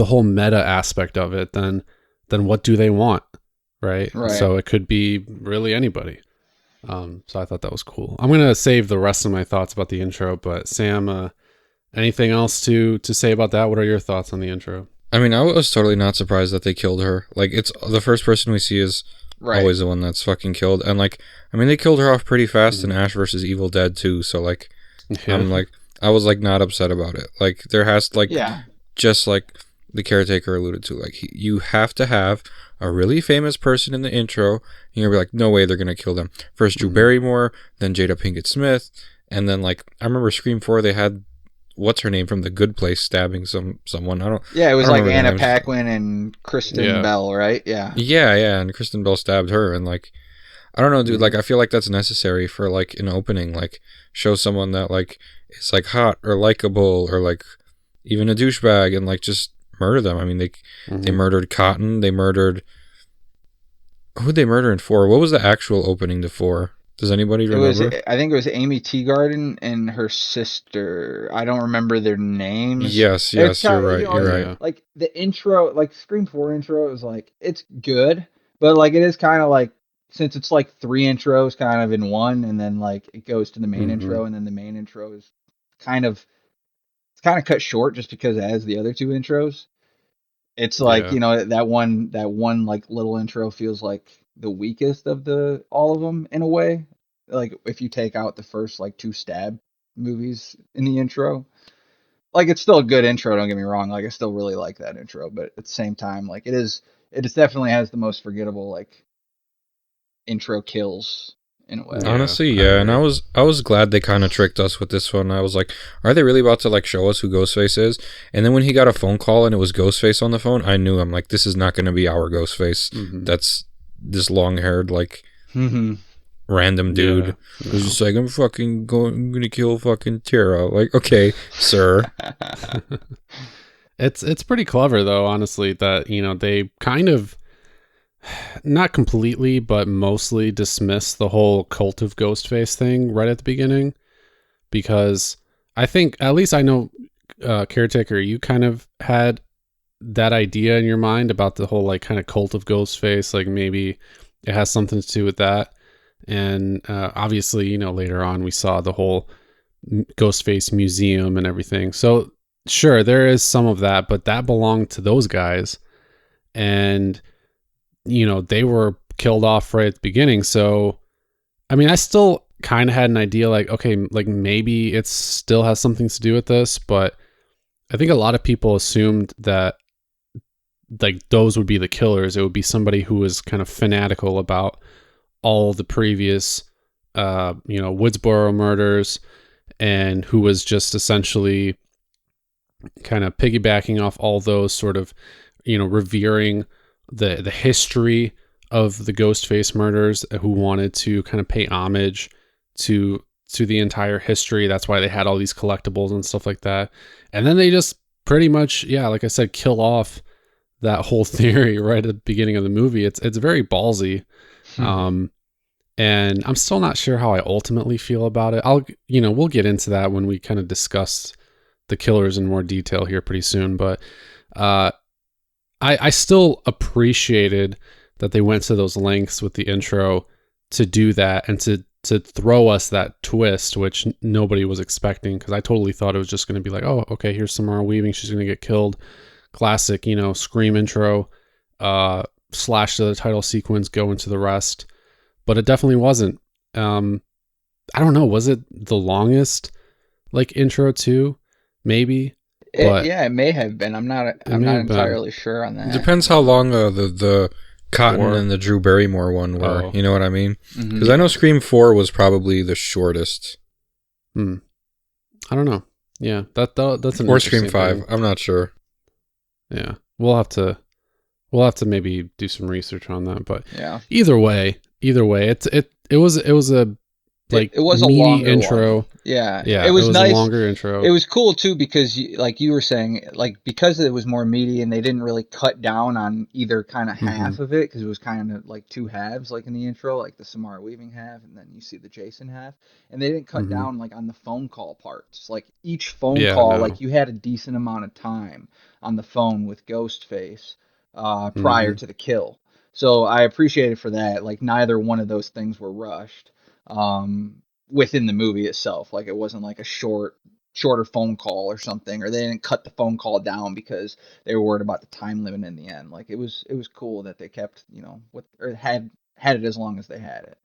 whole meta aspect of it, then what do they want, right? Right. So it could be really anybody. So I thought that was cool. I'm gonna save the rest of my thoughts about the intro, but Sam, anything else to say about that? What are your thoughts on the intro? I mean, I was totally not surprised that they killed her. Like, it's the first person we see is Right. always the one that's fucking killed. And, like, I mean, they killed her off pretty fast in Mhm. Ash versus Evil Dead, too. So, like, Yeah. I'm like, I was, like, not upset about it. Like, there has, like, Yeah. just like the Caretaker alluded to, like, you have to have a really famous person in the intro. And you're gonna be like, no way they're gonna kill them. First Drew Mhm. Barrymore, then Jada Pinkett Smith. And then, like, I remember Scream 4, they had what's her name from The Good Place stabbing someone. Yeah, it I was don't like remember their Anna names. Paquin and Kristen Yeah. Bell, right? Yeah. Yeah, yeah, and Kristen Bell stabbed her, and like, I don't know, dude. Like, Mhm. I feel like that's necessary for like an opening. Like, show someone that like is like hot or likable or like even a douchebag, and like just murder them. I mean, they Mhm. murdered Cotton. They murdered who'd they murder in 4? What was the actual opening to 4? Does anybody It was, remember? I think it was Amy Teagarden and her sister. I don't remember their names. Yes, It's yes, you're kind of, right. You're right. Yeah. like the intro, like Scream 4 intro is like, it's good, but like it is kind of like, since it's like 3 intros kind of in one, and then like it goes to the main Mhm. intro, and then the main intro is kind of, it's kind of cut short just because it has the other 2 intros. It's like, Yeah. that one like little intro feels like the weakest of the all of them in a way. Like if you take out the first like 2 stab movies in the intro. Like it's still a good intro, don't get me wrong. Like I still really like that intro, but at the same time, like it is definitely has the most forgettable like intro kills in a way. Yeah. Honestly, I yeah, and agree. I was glad they kind of tricked us with this one. I was like, are they really about to like show us who Ghostface is? And then when he got a phone call and it was Ghostface on the phone, I knew, I'm like, this is not going to be our Ghostface. Mhm. That's this long-haired like Mm-hmm. random Yeah. dude who's No. just like, I'm gonna kill fucking Tara. Like, okay, sir. It's pretty clever though, honestly, that they kind of, not completely but mostly, dismiss the whole cult of Ghostface thing right at the beginning, because I think, at least I know, Caretaker, you kind of had that idea in your mind about the whole like kind of cult of Ghostface, like maybe it has something to do with that. And obviously, later on we saw the whole Ghostface museum and everything. So sure, there is some of that, but that belonged to those guys, and they were killed off right at the beginning. So I mean, I still kind of had an idea, like, okay, like maybe it still has something to do with this, but I think a lot of people assumed that like those would be the killers. It would be somebody who was kind of fanatical about all the previous, Woodsboro murders, and who was just essentially kind of piggybacking off all those, sort of, revering the history of the Ghostface murders, who wanted to kind of pay homage to the entire history. That's why they had all these collectibles and stuff like that. And then they just pretty much, like I said, kill off that whole theory right at the beginning of the movie. It's very ballsy. And I'm still not sure how I ultimately feel about it. We'll get into that when we kind of discuss the killers in more detail here pretty soon. But I still appreciated that they went to those lengths with the intro to do that, and to throw us that twist, which nobody was expecting, because I totally thought it was just going to be like, oh, okay, here's Samara Weaving, she's going to get killed. Classic, Scream intro, slash to the title sequence, go into the rest. But it definitely wasn't. I don't know, was it the longest intro too? Maybe. It may have been. I'm not entirely sure on that. It depends how long the Cotton and the Drew Barrymore one were. You know what I mean? Because I know Scream 4 was probably the shortest. I don't know. Yeah, that's an or Scream 5. thing. I'm not sure. Yeah, we'll have to maybe do some research on that. But yeah, either way, it was a it was a longer intro. One. Yeah, it was nice. A longer intro. It was cool too, because you were saying, because it was more meaty, and they didn't really cut down on either kind of half of it, because it was kind of like two halves, like in the intro, like the Samara Weaving half, and then you see the Jason half, and they didn't cut down on the phone call parts. Like each phone call, you had a decent amount of time on the phone with Ghostface prior to the kill. So I appreciate it for that. Neither one of those things were rushed within the movie itself. It wasn't like a shorter phone call or something, or they didn't cut the phone call down because they were worried about the time limit in the end. It was cool that they kept, or had it as long as they had it.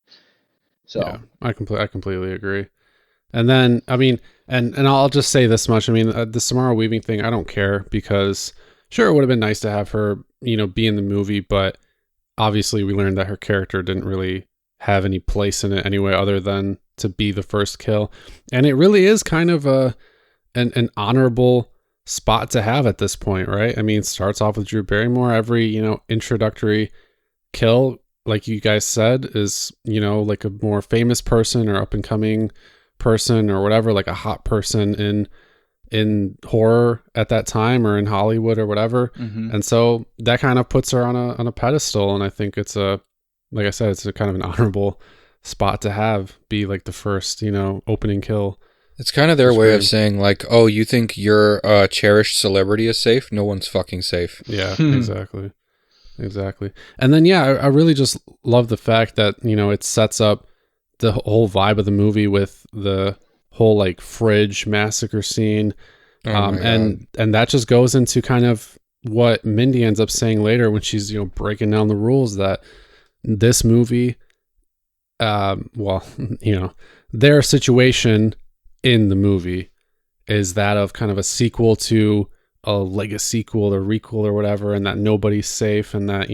So yeah, I completely agree. And then, I mean, and I'll just say this much. I mean, the Samara Weaving thing, I don't care, because sure, it would have been nice to have her, be in the movie, but obviously we learned that her character didn't really have any place in it anyway, other than to be the first kill. And it really is kind of an honorable spot to have at this point, right? I mean, it starts off with Drew Barrymore. Every, introductory kill, like you guys said, is, like a more famous person or up and coming person or whatever, like a hot person in horror at that time, or in Hollywood or whatever. And so that kind of puts her on a pedestal. And I think it's like I said, it's a kind of an honorable spot to have, be like the first, opening kill. It's kind of their way of saying, oh, you think your cherished celebrity is safe? No one's fucking safe. Yeah, exactly. And then, I really just love the fact that, it sets up the whole vibe of the movie with the whole fridge massacre scene. And that just goes into kind of what Mindy ends up saying later when she's, breaking down the rules, that this movie, their situation in the movie is that of kind of a sequel to a legacy sequel or requel or whatever, and that nobody's safe, and that,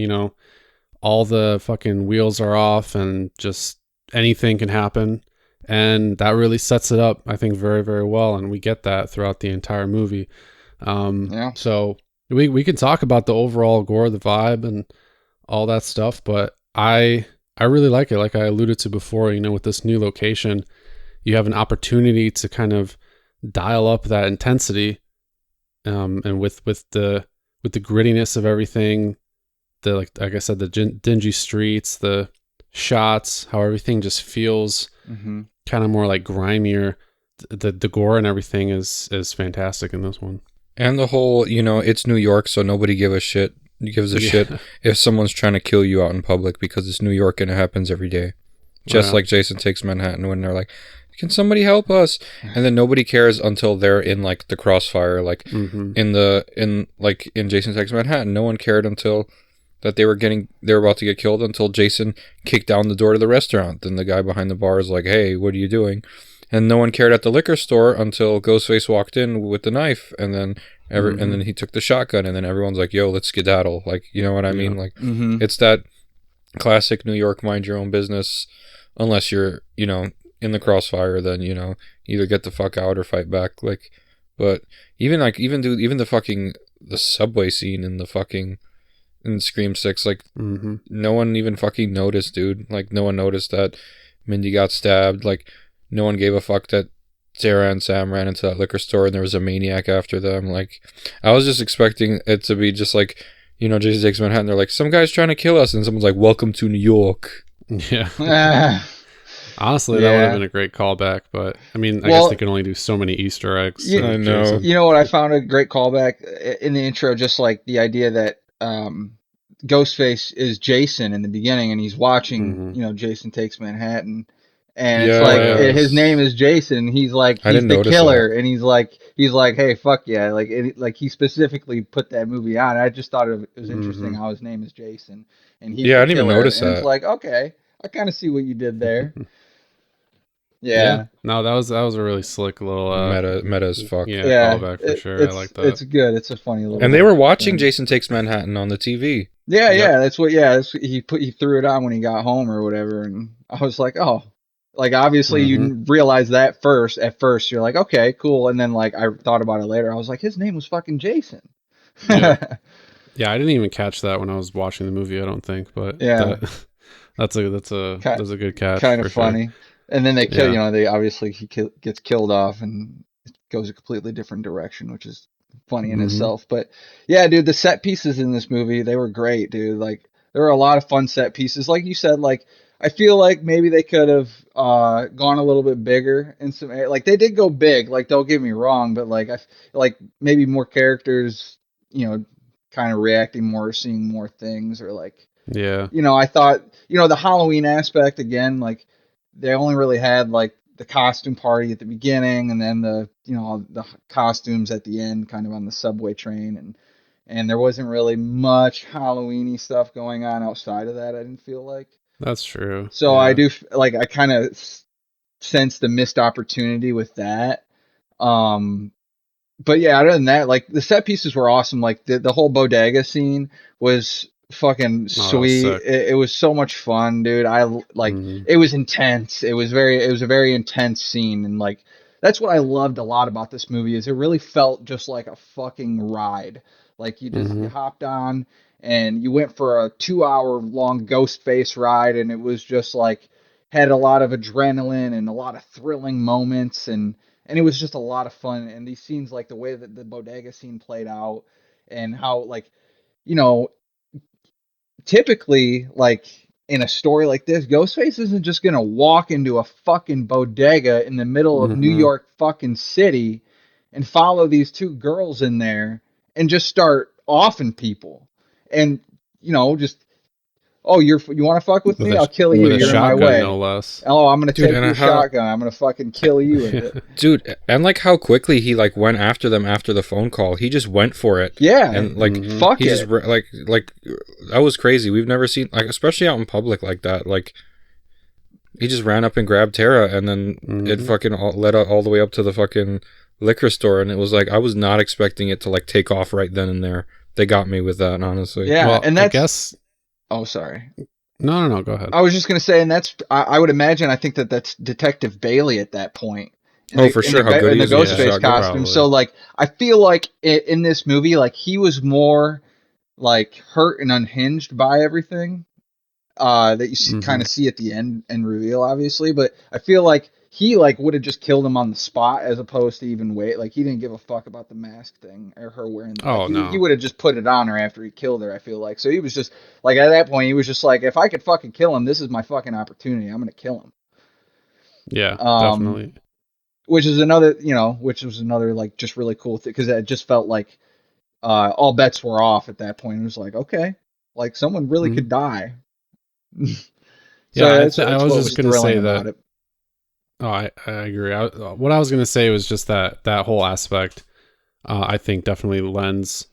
all the fucking wheels are off and just anything can happen. And that really sets it up, I think, very, very well. And we get that throughout the entire movie. So we can talk about the overall gore, the vibe, and all that stuff, but I really like it. Like I alluded to before, with this new location, you have an opportunity to kind of dial up that intensity, and with the grittiness of everything, like I said, the dingy streets, the shots, how everything just feels kind of more like grimier. The gore and everything is fantastic in this one. And the whole, it's New York, so nobody gives a shit if someone's trying to kill you out in public, because it's New York and it happens every day. Just like Jason Takes Manhattan, when they're like, can somebody help us? And then nobody cares until they're in the crossfire, in Jason Takes Manhattan. No one cared until that they were about to get killed, until Jason kicked down the door to the restaurant. Then the guy behind the bar is like, hey, what are you doing? And no one cared at the liquor store until Ghostface walked in with the knife, and then and then he took the shotgun, and then everyone's like, yo, let's skedaddle. You know what I mean? It's that classic New York mind your own business, unless you're, you know, in the crossfire, then, you know, either get the fuck out or fight back. Like, but even the fucking the subway scene in the fucking in Scream 6, like, no one even fucking noticed, dude. Like, no one noticed that Mindy got stabbed. Like, no one gave a fuck that Sarah and Sam ran into that liquor store and there was a maniac after them. Like, I was just expecting it to be just like, you know, Jason Takes Manhattan. They're like, some guy's trying to kill us, and someone's like, welcome to New York. Yeah. Honestly, that would have been a great callback, but I mean, I guess they can only do so many Easter eggs. I know. Jason. You know what I found a great callback in the intro, just like the idea that Ghostface is Jason in the beginning, and he's watching, you know, Jason Takes Manhattan, and it's like his name is Jason. And he's like, he's the killer, and he's like, hey, fuck yeah, like he specifically put that movie on. I just thought it was interesting how his name is Jason, and he's the I didn't killer, even notice and that. it's like, okay, I kind of see what you did there. Yeah. No, that was a really slick little meta as fuck. Yeah, callback for sure. I like that. It's good. It's a funny little. And they were watching Jason Takes Manhattan on the TV. Yeah, that's what. Yeah, he threw it on when he got home or whatever, and I was like, oh, like obviously you realize that first. At first, you're like, okay, cool, and then like I thought about it later. I was like, his name was fucking Jason. Yeah, I didn't even catch that when I was watching the movie. I don't think, but yeah, that's a good catch. Kind of funny. Sure. And then they kill. You know, they obviously gets killed off and it goes a completely different direction, which is funny in itself. But yeah, dude, the set pieces in this movie, they were great, dude. Like there were a lot of fun set pieces. Like you said, like I feel like maybe they could have gone a little bit bigger in some like they did go big, like don't get me wrong, but like like maybe more characters, you know, kind of reacting more, seeing more things, or like you know, I thought, you know, the Halloween aspect again, like they only really had like the costume party at the beginning, and then the, you know, the costumes at the end, kind of on the subway train, and there wasn't really much Halloweeny stuff going on outside of that. I didn't feel like. That's true. So I do like I kind of sense the missed opportunity with that. But yeah, other than that, like the set pieces were awesome. Like the whole bodega scene was fucking sweet. It was so much fun, dude. I like it was intense. It was a very intense scene, and like that's what I loved a lot about this movie is it really felt just like a fucking ride. Like you just you hopped on and you went for a 2-hour long Ghostface ride, and it was just like had a lot of adrenaline and a lot of thrilling moments, and it was just a lot of fun. And these scenes, like the way that the bodega scene played out, and how like, you know, typically, like in a story like this, Ghostface isn't just gonna walk into a fucking bodega in the middle of New York fucking city and follow these two girls in there and just start offing people, and you know, just you want to fuck with me? I'll kill you. You're in my way. No less. Oh, I'm gonna take your shotgun. I'm gonna fucking kill you with it, dude. And like how quickly he like went after them after the phone call. He just went for it. Yeah, and like fuck he it. Just like that was crazy. We've never seen, like, especially out in public like that. Like he just ran up and grabbed Tara, and then it fucking led all the way up to the fucking liquor store, and it was like I was not expecting it to like take off right then and there. They got me with that, honestly. Yeah, well, and that's, I guess. Oh, sorry. No, go ahead. I was just going to say, and that's, I would imagine, I think that's Detective Bailey at that point. For sure. How good in he the Ghostface costume. Probably. So, like, I feel like in this movie, like, he was more, like, hurt and unhinged by everything that you kind of see at the end and reveal, obviously. But I feel like he, like, would have just killed him on the spot as opposed to even wait. Like, he didn't give a fuck about the mask thing or her wearing the no. He would have just put it on her after he killed her, I feel like. So he was just, like, at that point, he was just like, if I could fucking kill him, this is my fucking opportunity. I'm going to kill him. Yeah, definitely. Which was another, like, just really cool thing. Because it just felt like all bets were off at that point. It was like, okay, like, someone really could die. So I was just going to say that. Oh, I agree. What I was going to say was just that whole aspect, I think definitely lends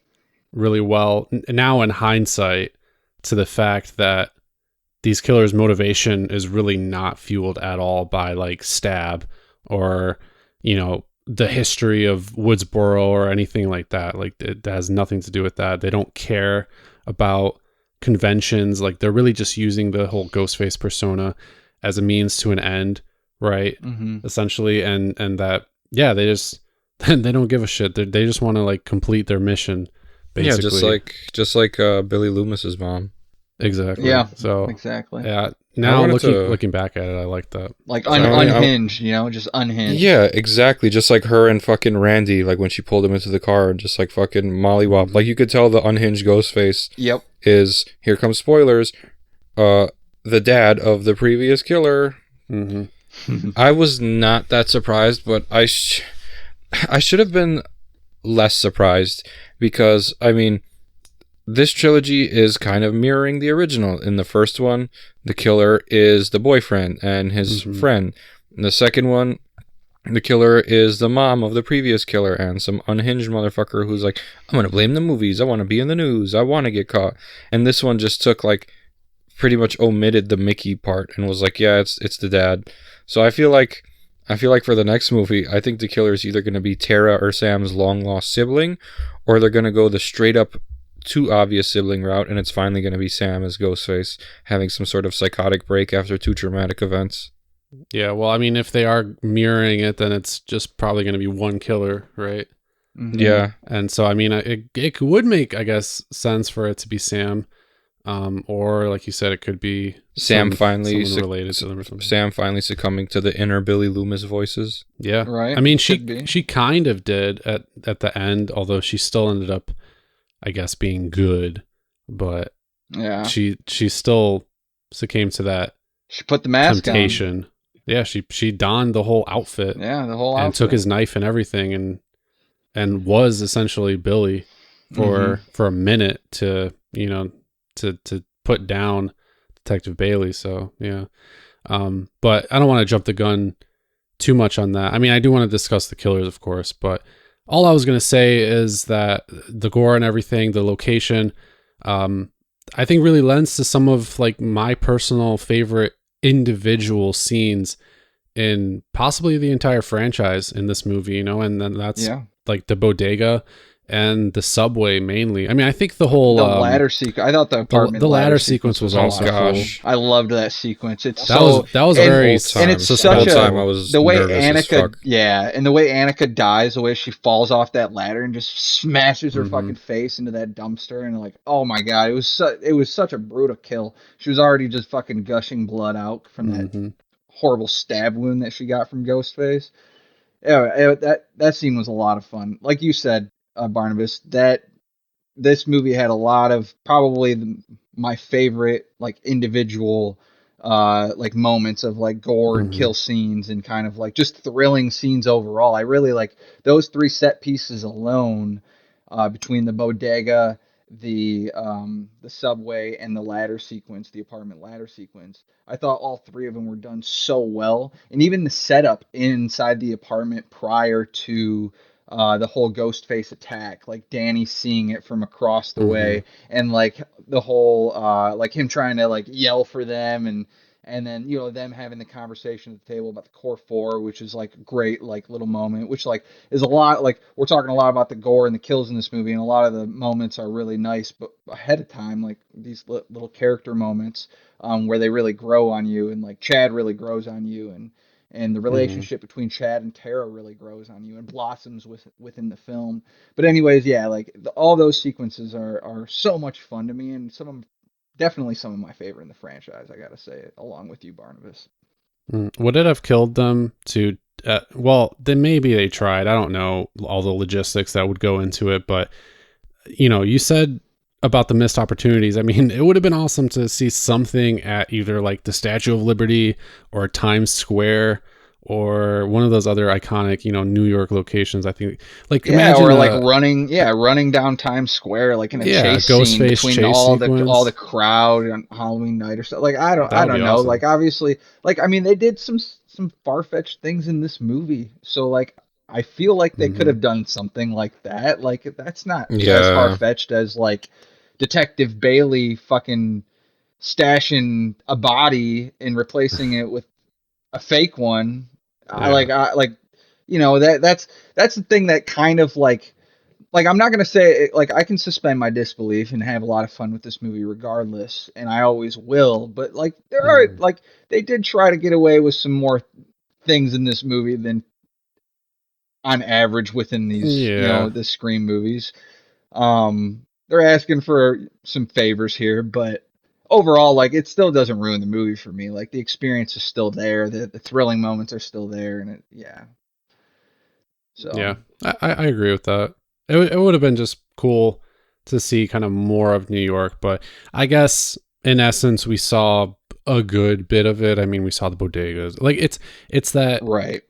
really well now in hindsight to the fact that these killers' motivation is really not fueled at all by like stab or, you know, the history of Woodsboro or anything like that. Like it has nothing to do with that. They don't care about conventions. Like they're really just using the whole Ghostface persona as a means to an end, right? Essentially, and that they just they don't give a shit. They just want to like complete their mission, basically. Yeah, just like Billy Loomis's mom. Exactly. Yeah. So Exactly. yeah. Now looking back at it, I like that. Like unhinged, just unhinged. Yeah, exactly. Just like her and fucking Randy, like when she pulled him into the car and just like fucking mollywop. Like you could tell the unhinged Ghostface is, here comes spoilers, the dad of the previous killer. I was not that surprised, but I should have been less surprised because, I mean, this trilogy is kind of mirroring the original. In the first one, the killer is the boyfriend and his friend. In the second one, the killer is the mom of the previous killer and some unhinged motherfucker who's like, I'm going to blame the movies. I want to be in the news. I want to get caught. And this one just took like, pretty much omitted the Mickey part and was like, yeah, it's the dad. So I feel like for the next movie, I think the killer is either going to be Tara or Sam's long lost sibling, or they're going to go the straight up too obvious sibling route, and it's finally going to be Sam as Ghostface having some sort of psychotic break after 2 traumatic events. Yeah, well, I mean, if they are mirroring it, then it's just probably going to be one killer, right? Yeah. And so, I mean, it would make, I guess, sense for it to be Sam, or like you said, it could be Sam finally related to them or something. Sam finally succumbing to the inner Billy Loomis voices. Yeah, right. I mean, she kind of did at the end, although she still ended up, I guess, being good, but she still succumbed to that. She put the mask temptation. On. Yeah, she donned the whole outfit. Yeah, the whole outfit, and took his knife and everything, and was essentially Billy for a minute to to put down Detective Bailey. So yeah, but I don't want to jump the gun too much on that. I mean, I do want to discuss the killers, of course, but all I was going to say is that the gore and everything, the location, I think really lends to some of like my personal favorite individual scenes in possibly the entire franchise in this movie, and then that's like the bodega and the subway mainly. I mean, I think the whole ladder sequence. I thought the apartment the ladder sequence was also cool. I loved that sequence. That was very and it's such the way Annika and the way Annika dies, the way she falls off that ladder and just smashes her fucking face into that dumpster, and like, oh my god, it was such a brutal kill. She was already just fucking gushing blood out from that horrible stab wound that she got from Ghostface. Yeah, that scene was a lot of fun. Like you said, Barnabas, that this movie had a lot of probably my favorite like individual like moments of like gore and kill scenes and kind of like just thrilling scenes overall. I really like those 3 set pieces alone, between the bodega, the subway, and the ladder sequence, the apartment ladder sequence. I thought all 3 of them were done so well, and even the setup inside the apartment prior to the whole Ghostface attack, like Danny seeing it from across the way, and like the whole like him trying to like yell for them, and then them having the conversation at the table about the core 4, which is like great like little moment, which like is a lot, like we're talking a lot about the gore and the kills in this movie, and a lot of the moments are really nice, but ahead of time, like these little character moments where they really grow on you, and like Chad really grows on you, and the relationship between Chad and Tara really grows on you and blossoms within the film. But anyways, yeah, like all those sequences are so much fun to me, and definitely some of my favorite in the franchise, I gotta say, along with you, Barnabas. Would it have killed them to well, then maybe they tried. I don't know all the logistics that would go into it, but you said about the missed opportunities. I mean, it would have been awesome to see something at either like the Statue of Liberty or Times Square or one of those other iconic, New York locations. I think, like, imagine or like running down Times Square, like in a chase scene between all the crowd on Halloween night or something. Like, I don't know. Awesome. Like, obviously, like, I mean, they did some far-fetched things in this movie, so like, I feel like they could have done something like that. Like, that's not as far-fetched as like Detective Bailey fucking stashing a body and replacing it with a fake one. Yeah. That's the thing that kind of like like I'm not gonna say like I can suspend my disbelief and have a lot of fun with this movie regardless, and I always will. But like there are Mhm. like they did try to get away with some more things in this movie than on average within these Yeah. the Scream movies. They're asking for some favors here, but overall, like it still doesn't ruin the movie for me. Like the experience is still there, the thrilling moments are still there, and yeah. So Yeah. I agree with that. It would have been just cool to see kind of more of New York, but I guess in essence we saw a good bit of it. I mean, we saw the bodegas. Like it's that right,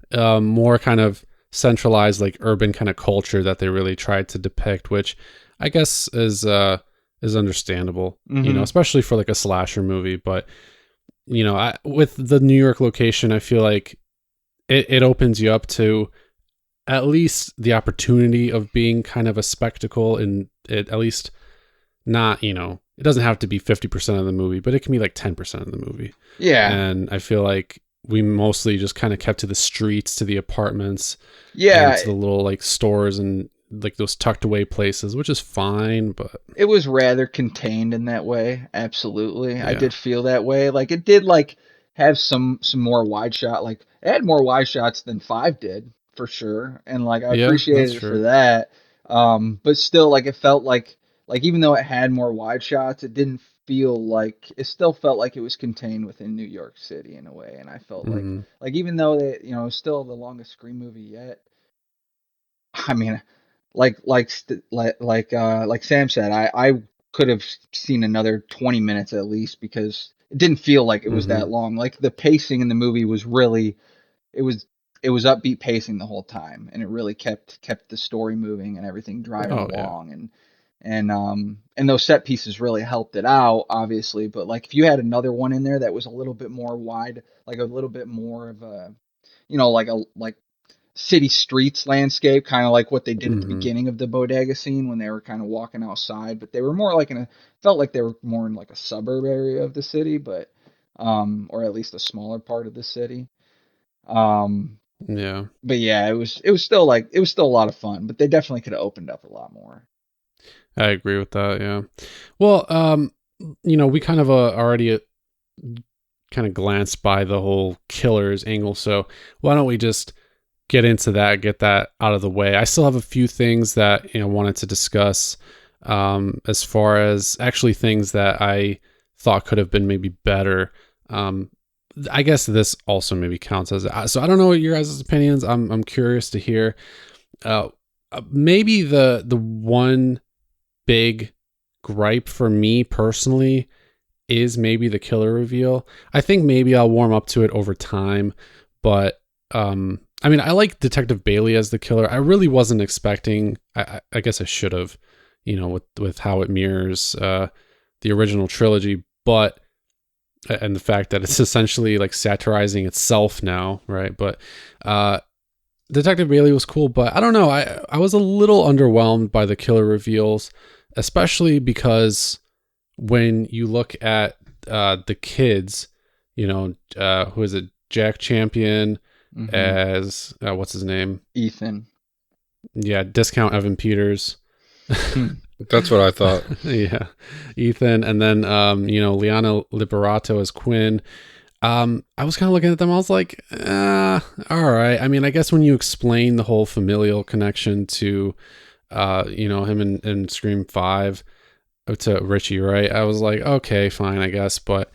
more kind of centralized like urban kind of culture that they really tried to depict, which I guess is understandable, mm-hmm. especially for like a slasher movie. But with the New York location, I feel like it opens you up to at least the opportunity of being kind of a spectacle, and it at least not, it doesn't have to be 50% of the movie, but it can be like 10% of the movie. Yeah, And I feel like we mostly just kind of kept to the streets, to the apartments, and yeah. to the little like stores and like those tucked away places, which is fine, but It was rather contained in that way. Absolutely, I yeah. did feel that way. Like it did like have some more wide shot. Like it had more wide shots than five did for sure, and like I Yeah, that's appreciated it for true. that. But still, like it felt like even though it had more wide shots, it didn't feel like it still felt like it was contained within New York City in a way. And I felt Hmm. like even though they it's still the longest Scream movie yet. I mean, like Sam said, I could have seen another 20 minutes at least because it didn't feel like it was Hmm. that long. Like the pacing in the movie was really it was it was upbeat pacing the whole time, and it really kept the story moving and everything driving Oh yeah. along, and those set pieces really helped it out, obviously. But like if you had another one in there that was a little bit more wide, like a little bit more of a like city streets landscape, kind of like what they did at the Hmm. beginning of the bodega scene when they were kind of walking outside. But they were more like felt like they were more in like a suburb area of the city, but or at least a smaller part of the city. Um, Yeah. but yeah, it was still like it was still a lot of fun, but they definitely could have opened up a lot more. I agree with that. Yeah. Well, we kind of already kind of glanced by the whole killers angle, so why don't we just get into that, get that out of the way? I still have a few things that wanted to discuss, as far as actually things that I thought could have been maybe better. Um, I guess this also maybe counts as so. I don't know what your guys' opinions. I'm curious to hear. Uh, Maybe the one big gripe for me personally is maybe the killer reveal. I think maybe I'll warm up to it over time, but I mean, I like Detective Bailey as the killer. I really wasn't expecting. I guess I should have, with how it mirrors the original trilogy, but and the fact that it's essentially like satirizing itself now, right? But Detective Bailey was cool, but I don't know. I was a little underwhelmed by the killer reveals, especially because when you look at the kids, who is it? Jack Champion Mm-hmm. as what's his name? Ethan. Yeah, discount Evan Peters. That's what I thought. Yeah, Ethan, and then Liana Liberato as Quinn. I was kind of looking at them. I was like, all right. I mean, I guess when you explain the whole familial connection to, him in Scream 5 to Richie, right? I was like, okay, fine, I guess. But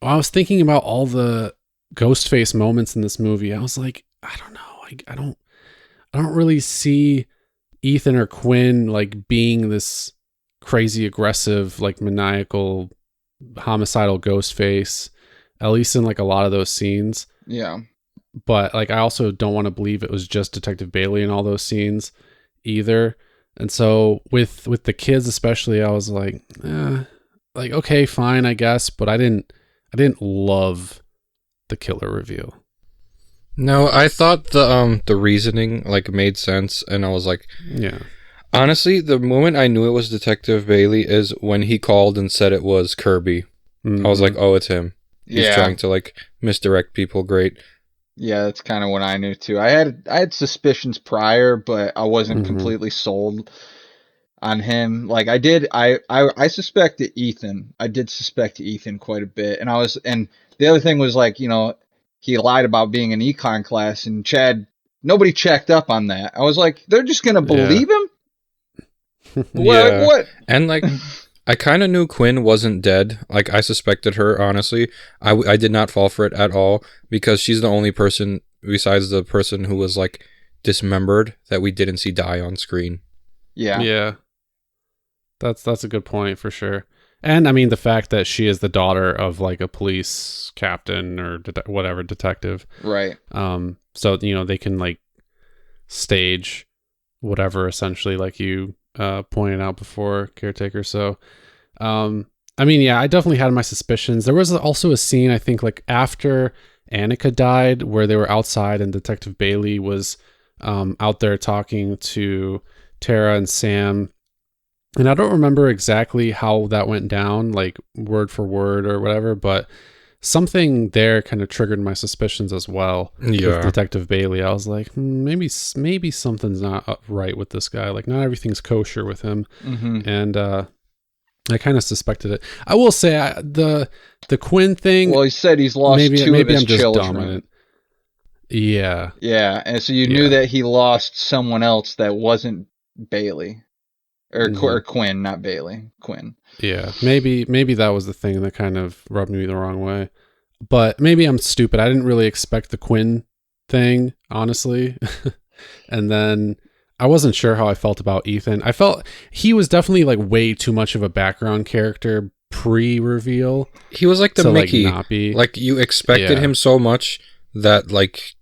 I was thinking about all the Ghostface moments in this movie. I was like, I don't know. I don't really see Ethan or Quinn like being this crazy aggressive, like maniacal, homicidal Ghostface, at least in like a lot of those scenes. Yeah. But like I also don't want to believe it was just Detective Bailey in all those scenes either. And so with the kids especially, I was like okay, fine, I guess, but I didn't love the killer reveal. No, I thought the reasoning like made sense, and I was like, Yeah. honestly, the moment I knew it was Detective Bailey is when he called and said it was Kirby. I was Mm-hmm. like, oh, it's him. He's Yeah. trying to like misdirect people. Great. Yeah, that's kind of what I knew too. I had suspicions prior, but I wasn't Hmm. completely sold on him. Like I suspected Ethan. I did suspect Ethan quite a bit, and the other thing was like, he lied about being in econ class, and Chad. Nobody checked up on that. I was like, they're just gonna Yeah. believe him? What? Like Yeah. what? And like I kind of knew Quinn wasn't dead. Like I suspected her, honestly. I did not fall for it at all because she's the only person besides the person who was like dismembered that we didn't see die on screen. Yeah, Yeah. That's a good point for sure. And I mean the fact that she is the daughter of like a police captain or whatever detective. right. So they can like stage whatever essentially, like you pointed out before, Caretaker. So I mean, yeah, I definitely had my suspicions. There was also a scene, I think, like after Annika died, where they were outside and Detective Bailey was out there talking to Tara and Sam. And I don't remember exactly how that went down, like word for word or whatever, but something there kind of triggered my suspicions as well with Yeah. Detective Bailey. I was like, maybe something's not right with this guy. Like, not everything's kosher with him. Mm-hmm. And I kind of suspected it. I will say the Quinn thing. Well, he said he's lost Maybe two of his I'm just dumb. I children. didn't. Yeah, Yeah, and so you knew yeah, that he lost someone else that wasn't Bailey hmm or Quinn, not Bailey, Quinn. yeah. Maybe that was the thing that kind of rubbed me the wrong way. But maybe I'm stupid. I didn't really expect the Quinn thing, honestly. And then I wasn't sure how I felt about Ethan. I felt he was definitely like way too much of a background character pre-reveal He was like the to like Mickey. not be. Like you expected Yeah, him so much that like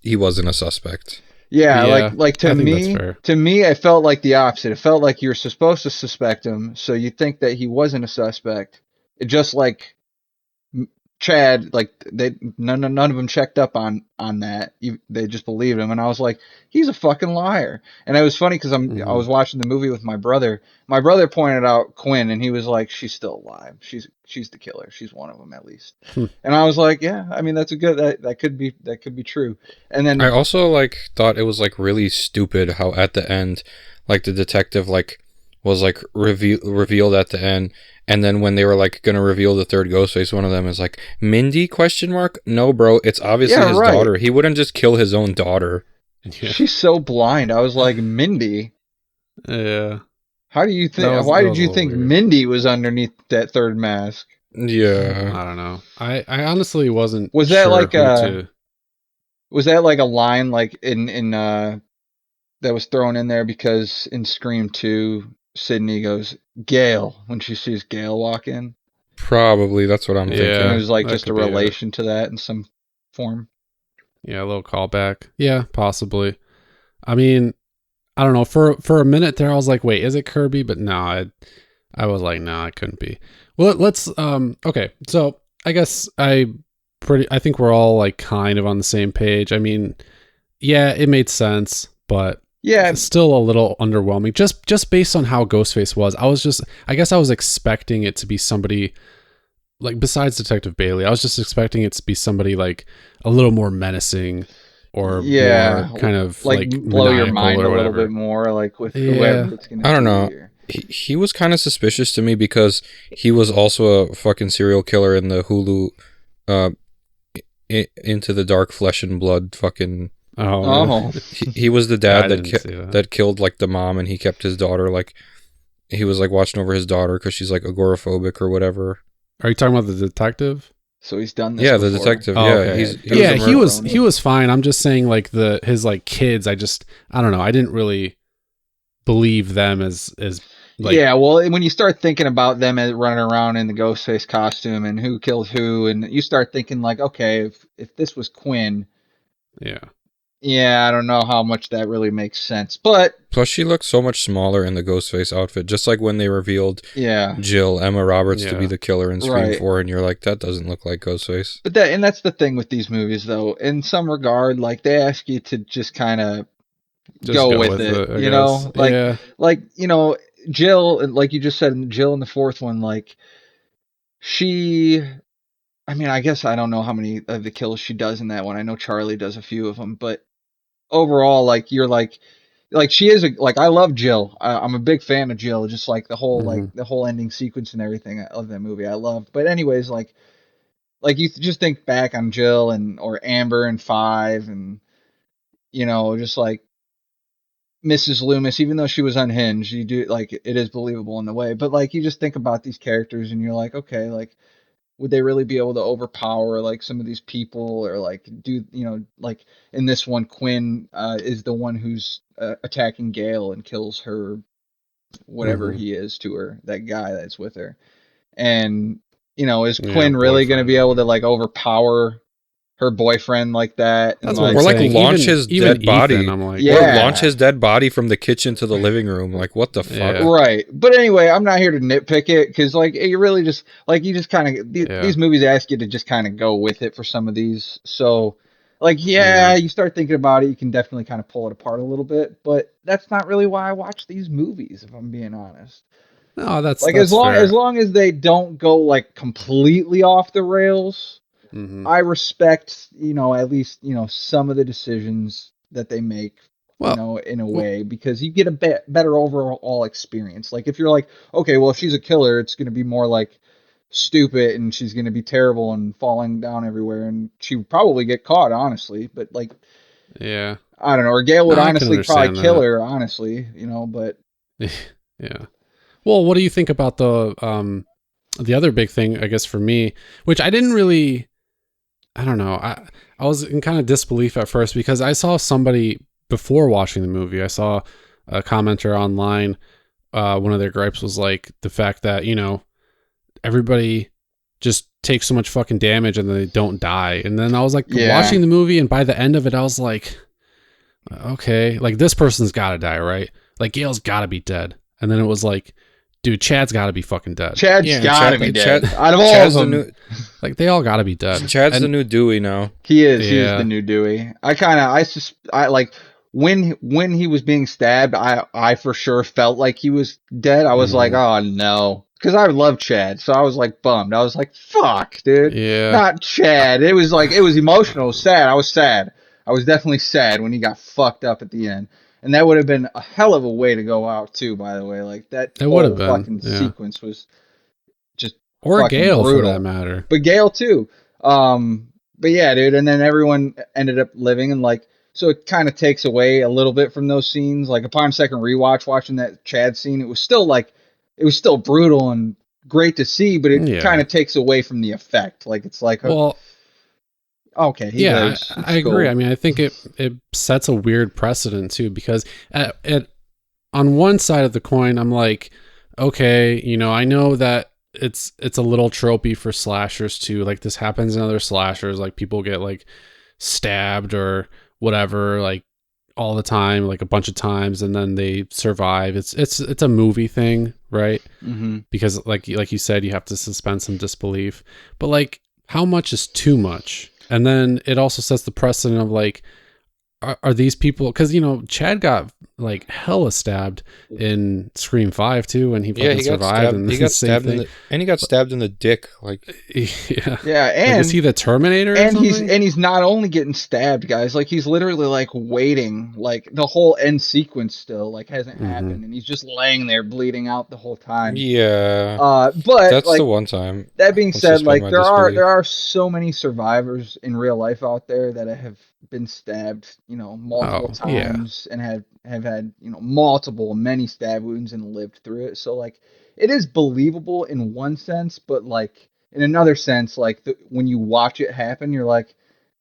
he wasn't a suspect. Yeah, yeah. like I think that's fair. to me, I felt like the opposite. It felt like you're supposed to suspect him, so you think that he wasn't a suspect. It just like Chad, like none of them checked up on that. They just believed him, and I was like, he's a fucking liar. And it was funny because I Hmm. was watching the movie with my brother. My brother pointed out Quinn, and he was like, she's still alive. She's the killer. She's one of them at least. And I was like, yeah, I mean that's a good that could be true. And I then also like thought it was like really stupid how at the end, like the detective like was like revealed at the end, and then when they were like gonna reveal the third Ghostface, one of them is like Mindy question mark? No, bro, it's obviously yeah, his right. daughter. He wouldn't just kill his own daughter. Yeah, She's so blind. I was like, Mindy, yeah. how do you That think? was Why that did was a you little think weird. Mindy was underneath that third mask? Yeah, I don't know. I honestly wasn't Was that sure like who a to. was that like a line like in that was thrown in there because in Scream 2, Sydney goes Gail when she sees Gail walk in, probably that's what I'm and it Yeah, thinking. was like that just a could be it. relation to that in some form. Yeah, a little callback. Yeah, possibly. I mean, I don't know. For a minute there, I was like, wait, is it Kirby? But no, I was like, no, it couldn't be. Well, let's okay. So I guess I think we're all like kind of on the same page. I mean, yeah, it made sense, but Yeah, still a little underwhelming. Just based on how Ghostface was, I guess I was expecting it to be somebody like besides Detective Bailey. I was just expecting it to be somebody like a little more menacing or more yeah, kind of like like blow your maniacal mind or a little bit whatever. more, like with Yeah. whoever it's gonna I don't know. be. Or He was kind of suspicious to me because he was also a fucking serial killer in the Hulu uh Into the Dark Flesh and Blood fucking. Oh, really? oh, He was the Yeah, dad I didn't see that. that killed like the mom, and he kept his daughter like he was like watching over his daughter because she's like agoraphobic or whatever. Are you talking about the detective? so he's done this Yeah, the before. detective. Oh, Yeah, okay. he was He's a Yeah, a murderer. he jabroni. was fine. I'm just saying like his like kids, I don't know. I didn't really believe them as like Yeah, well, when you start thinking about them as running around in the Ghostface costume and who killed who, and you start thinking like, okay, if this was Quinn, yeah. yeah, I don't know how much that really makes sense, but Plus, she looked so much smaller in the Ghostface outfit, just like when they revealed yeah, Emma Roberts, to be Yeah. the killer in Scream right. 4, and you're like, that doesn't look like Ghostface. But that's the thing with these movies, though. In some regard, like they ask you to just kind of Just go go with with it, it, I guess. Yeah. Jill, like you just said, Jill in the fourth one, like she I mean, I guess I don't know how many of the kills she does in that one. I know Charlie does a few of them, but overall, like you're like she is like I love Jill. I'm a big fan of Jill. Just Hmm. the whole ending sequence and everything of that movie, I love. But anyways, like you just think back on Jill and or Amber and Five, and just like Mrs. Loomis, even though she was unhinged, you do like it is believable in the way. But like you just think about these characters and you're like, okay, like would they really be able to overpower like some of these people or like do like in this one Quinn is the one who's attacking Gail and kills her whatever Hmm. he is to her, that guy that's with her. And is Yeah, Quinn really going to be boyfriend. able to like overpower her boyfriend like that and That's what I'm like Or like saying. launch his Even dead Ethan, body. I'm like, Or what? launch yeah. his dead body from the kitchen to the living room. Like, what the fuck? Yeah, Right. But anyway, I'm not here to nitpick it because, like, you really just, like, you just kind of, yeah, these movies ask you to just kind of go with it for some of these. So, like, yeah. yeah, you start thinking about it, you can definitely kind of pull it apart a little bit. But that's not really why I watch these movies, if I'm being honest. No, that's Like, that's as fair. long as they don't go, like, completely off the rails, Hmm. I respect, at least, some of the decisions that they make, Well, in a well, way, because you get a better overall experience. Like if you're like, okay, well, if she's a killer, it's going to be more like stupid and she's going to be terrible and falling down everywhere and she would probably get caught, honestly. But like, yeah. I don't know, or Gail No, would I can honestly probably understand kill that. her, honestly, but Yeah. Well, what do you think about the other big thing, I guess for me, which I didn't really, I don't know. I was in kind of disbelief at first because I saw somebody before watching the movie. I saw a commenter online. One of their gripes was like the fact that everybody just takes so much fucking damage and then they don't die. And then I was like yeah, watching the movie, and by the end of it, I was like, okay, like this person's got to die, right? Like Gail's got to be dead. And then it was like, dude, Chad's got to be fucking dead. Chad's Yeah, got to be Like, dead out of all of Chad's the them. new like they all got to be dead. Chad's the And new Dewey now. He is the yeah, new Dewey. I like when he was being stabbed, I for sure felt like he was dead. I was like, mhm, oh no, because I love Chad, so I was like bummed. I was like, fuck, dude, yeah, not I, Chad. It was like it was emotional, sad. I was sad. I was definitely sad when he got fucked up at the end, and that would have been a hell of a way to go out too. By the way, like that it would have whole been, fucking yeah, sequence was just or fucking Gail for that brutal. matter. But Gale too. But yeah, dude. And then everyone ended up living, and like, so it kind of takes away a little bit from those scenes. Like upon second rewatch, watching that Chad scene, it was still like, it was still brutal and great to see, but it kind Yeah. of takes away from the effect. Like it's like, Well, okay, he yeah, lives. I It's agree. I cool. mean, I think it sets a weird precedent too because on one side of the coin, I'm like, okay, I know that it's a little tropey for slashers too. Like this happens in other slashers. Like people get like stabbed or whatever, like all the time, like a bunch of times, and then they survive. It's a movie thing, right? Mm-hmm. Because like you said, you have to suspend some disbelief. But like, how much is too much? And then it also sets the precedent of like, are these people, because Chad got like hella stabbed in Scream 5 too, and he Yeah, fucking survived, and He the got same stabbed in thing. the and he got stabbed in the dick. Like, Yeah, Yeah, like, is he the Terminator or something? he's not only getting stabbed, guys. Like he's literally like waiting. Like the whole end sequence still like hasn't Hmm. happened, and he's just laying there bleeding out the whole time. yeah, But that's the like one time that being I'll said, suspend like my there disbelief. are so many survivors in real life out there that have been stabbed, multiple Oh yeah. times and have had, multiple many stab wounds and lived through it. So like it is believable in one sense, but like in another sense, like when you watch it happen, you're like,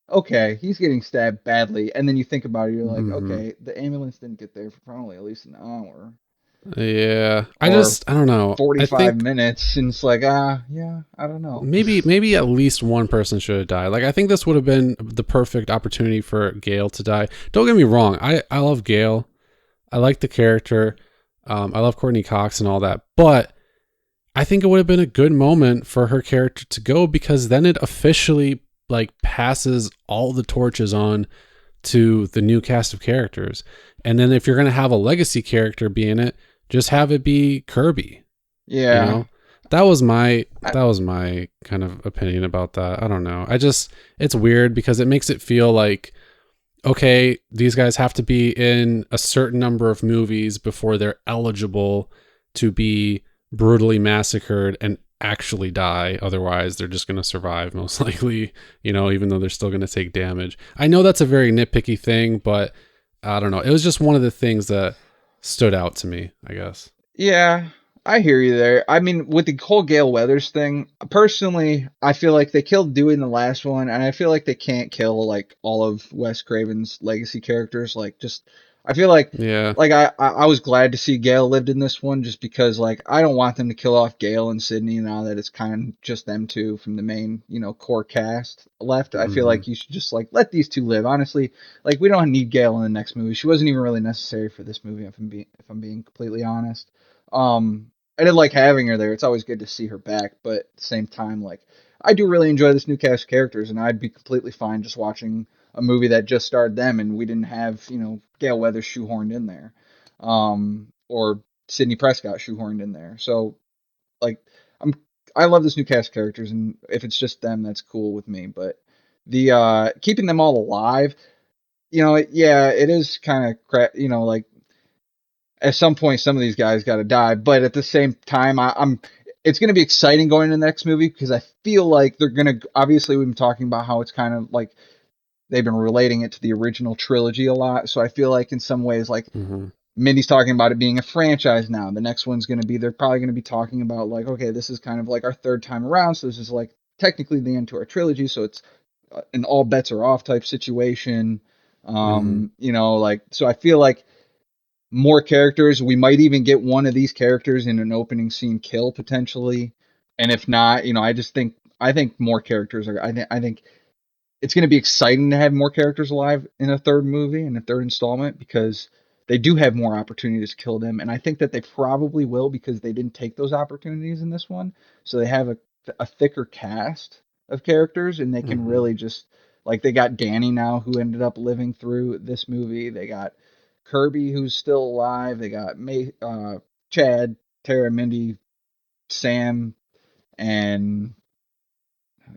okay, he's getting stabbed badly, and then you think about it, you're like, Hmm. okay, the ambulance didn't get there for probably at least an hour Yeah. or I don't know. I 45 think minutes, and it's like, yeah, I don't know. maybe at least one person should have died. Like I think this would have been the perfect opportunity for Gail to die. Don't get me wrong. I love Gail. I like the character. I love Courtney Cox and all that. But I think it would have been a good moment for her character to go, because then it officially like passes all the torches on to the new cast of characters. And then if you're going to have a legacy character be in it, just have it be Kirby, you Yeah. know? that was my kind of opinion about that. I don't know. It's weird because it makes it feel like, okay, these guys have to be in a certain number of movies before they're eligible to be brutally massacred and actually die. Otherwise, they're just going to survive most likely, even though they're still going to take damage. I know that's a very nitpicky thing, but I don't know. It was just one of the things that stood out to me, I guess. Yeah, I hear you there. I mean, with the whole Gale Weathers thing, personally, I feel like they killed Dewey in the last one, and I feel like they can't kill like all of Wes Craven's legacy characters. Like, just I feel Yeah. like I was glad to see Gale lived in this one, just because like I don't want them to kill off Gale and Sydney now that it's kind of just them two from the main core cast left. I feel Mm-hmm. like you should just like let these two live. Honestly, like we don't need Gale in the next movie. She wasn't even really necessary for this movie, if I'm being completely honest. I did like having her there. It's always good to see her back, but at the same time, like I do really enjoy this new cast of characters, and I'd be completely fine just watching a movie that just starred them, and we didn't have Gale Weathers shoehorned in there, or Sidney Prescott shoehorned in there. So like I'm I love this new cast of characters, and if it's just them, that's cool with me. But the keeping them all alive, yeah, it is kind of crap. Like at some point some of these guys got to die, but at the same time I'm it's going to be exciting going into the next movie because I feel like they're going to obviously we've been talking about how it's kind of like they've been relating it to the original trilogy a lot, so I feel like in some ways like Mm-hmm. Mindy's talking about it being a franchise now. The next one's going to be they're probably going to be talking about like, okay, this is kind of like our third time around, so this is like technically the end to our trilogy, so it's an all bets are off type situation. Mm-hmm. Like so I feel like more characters. We might even get one of these characters in an opening scene kill potentially. And if not, I think more characters are. I think it's going to be exciting to have more characters alive in a third movie in a third installment because they do have more opportunities to kill them, and I think that they probably will because they didn't take those opportunities in this one. So they have a thicker cast of characters, and they can Mm-hmm. really just like they got Danny now who ended up living through this movie. They got Kirby who's still alive. They got Chad, Tara, Mindy, Sam, and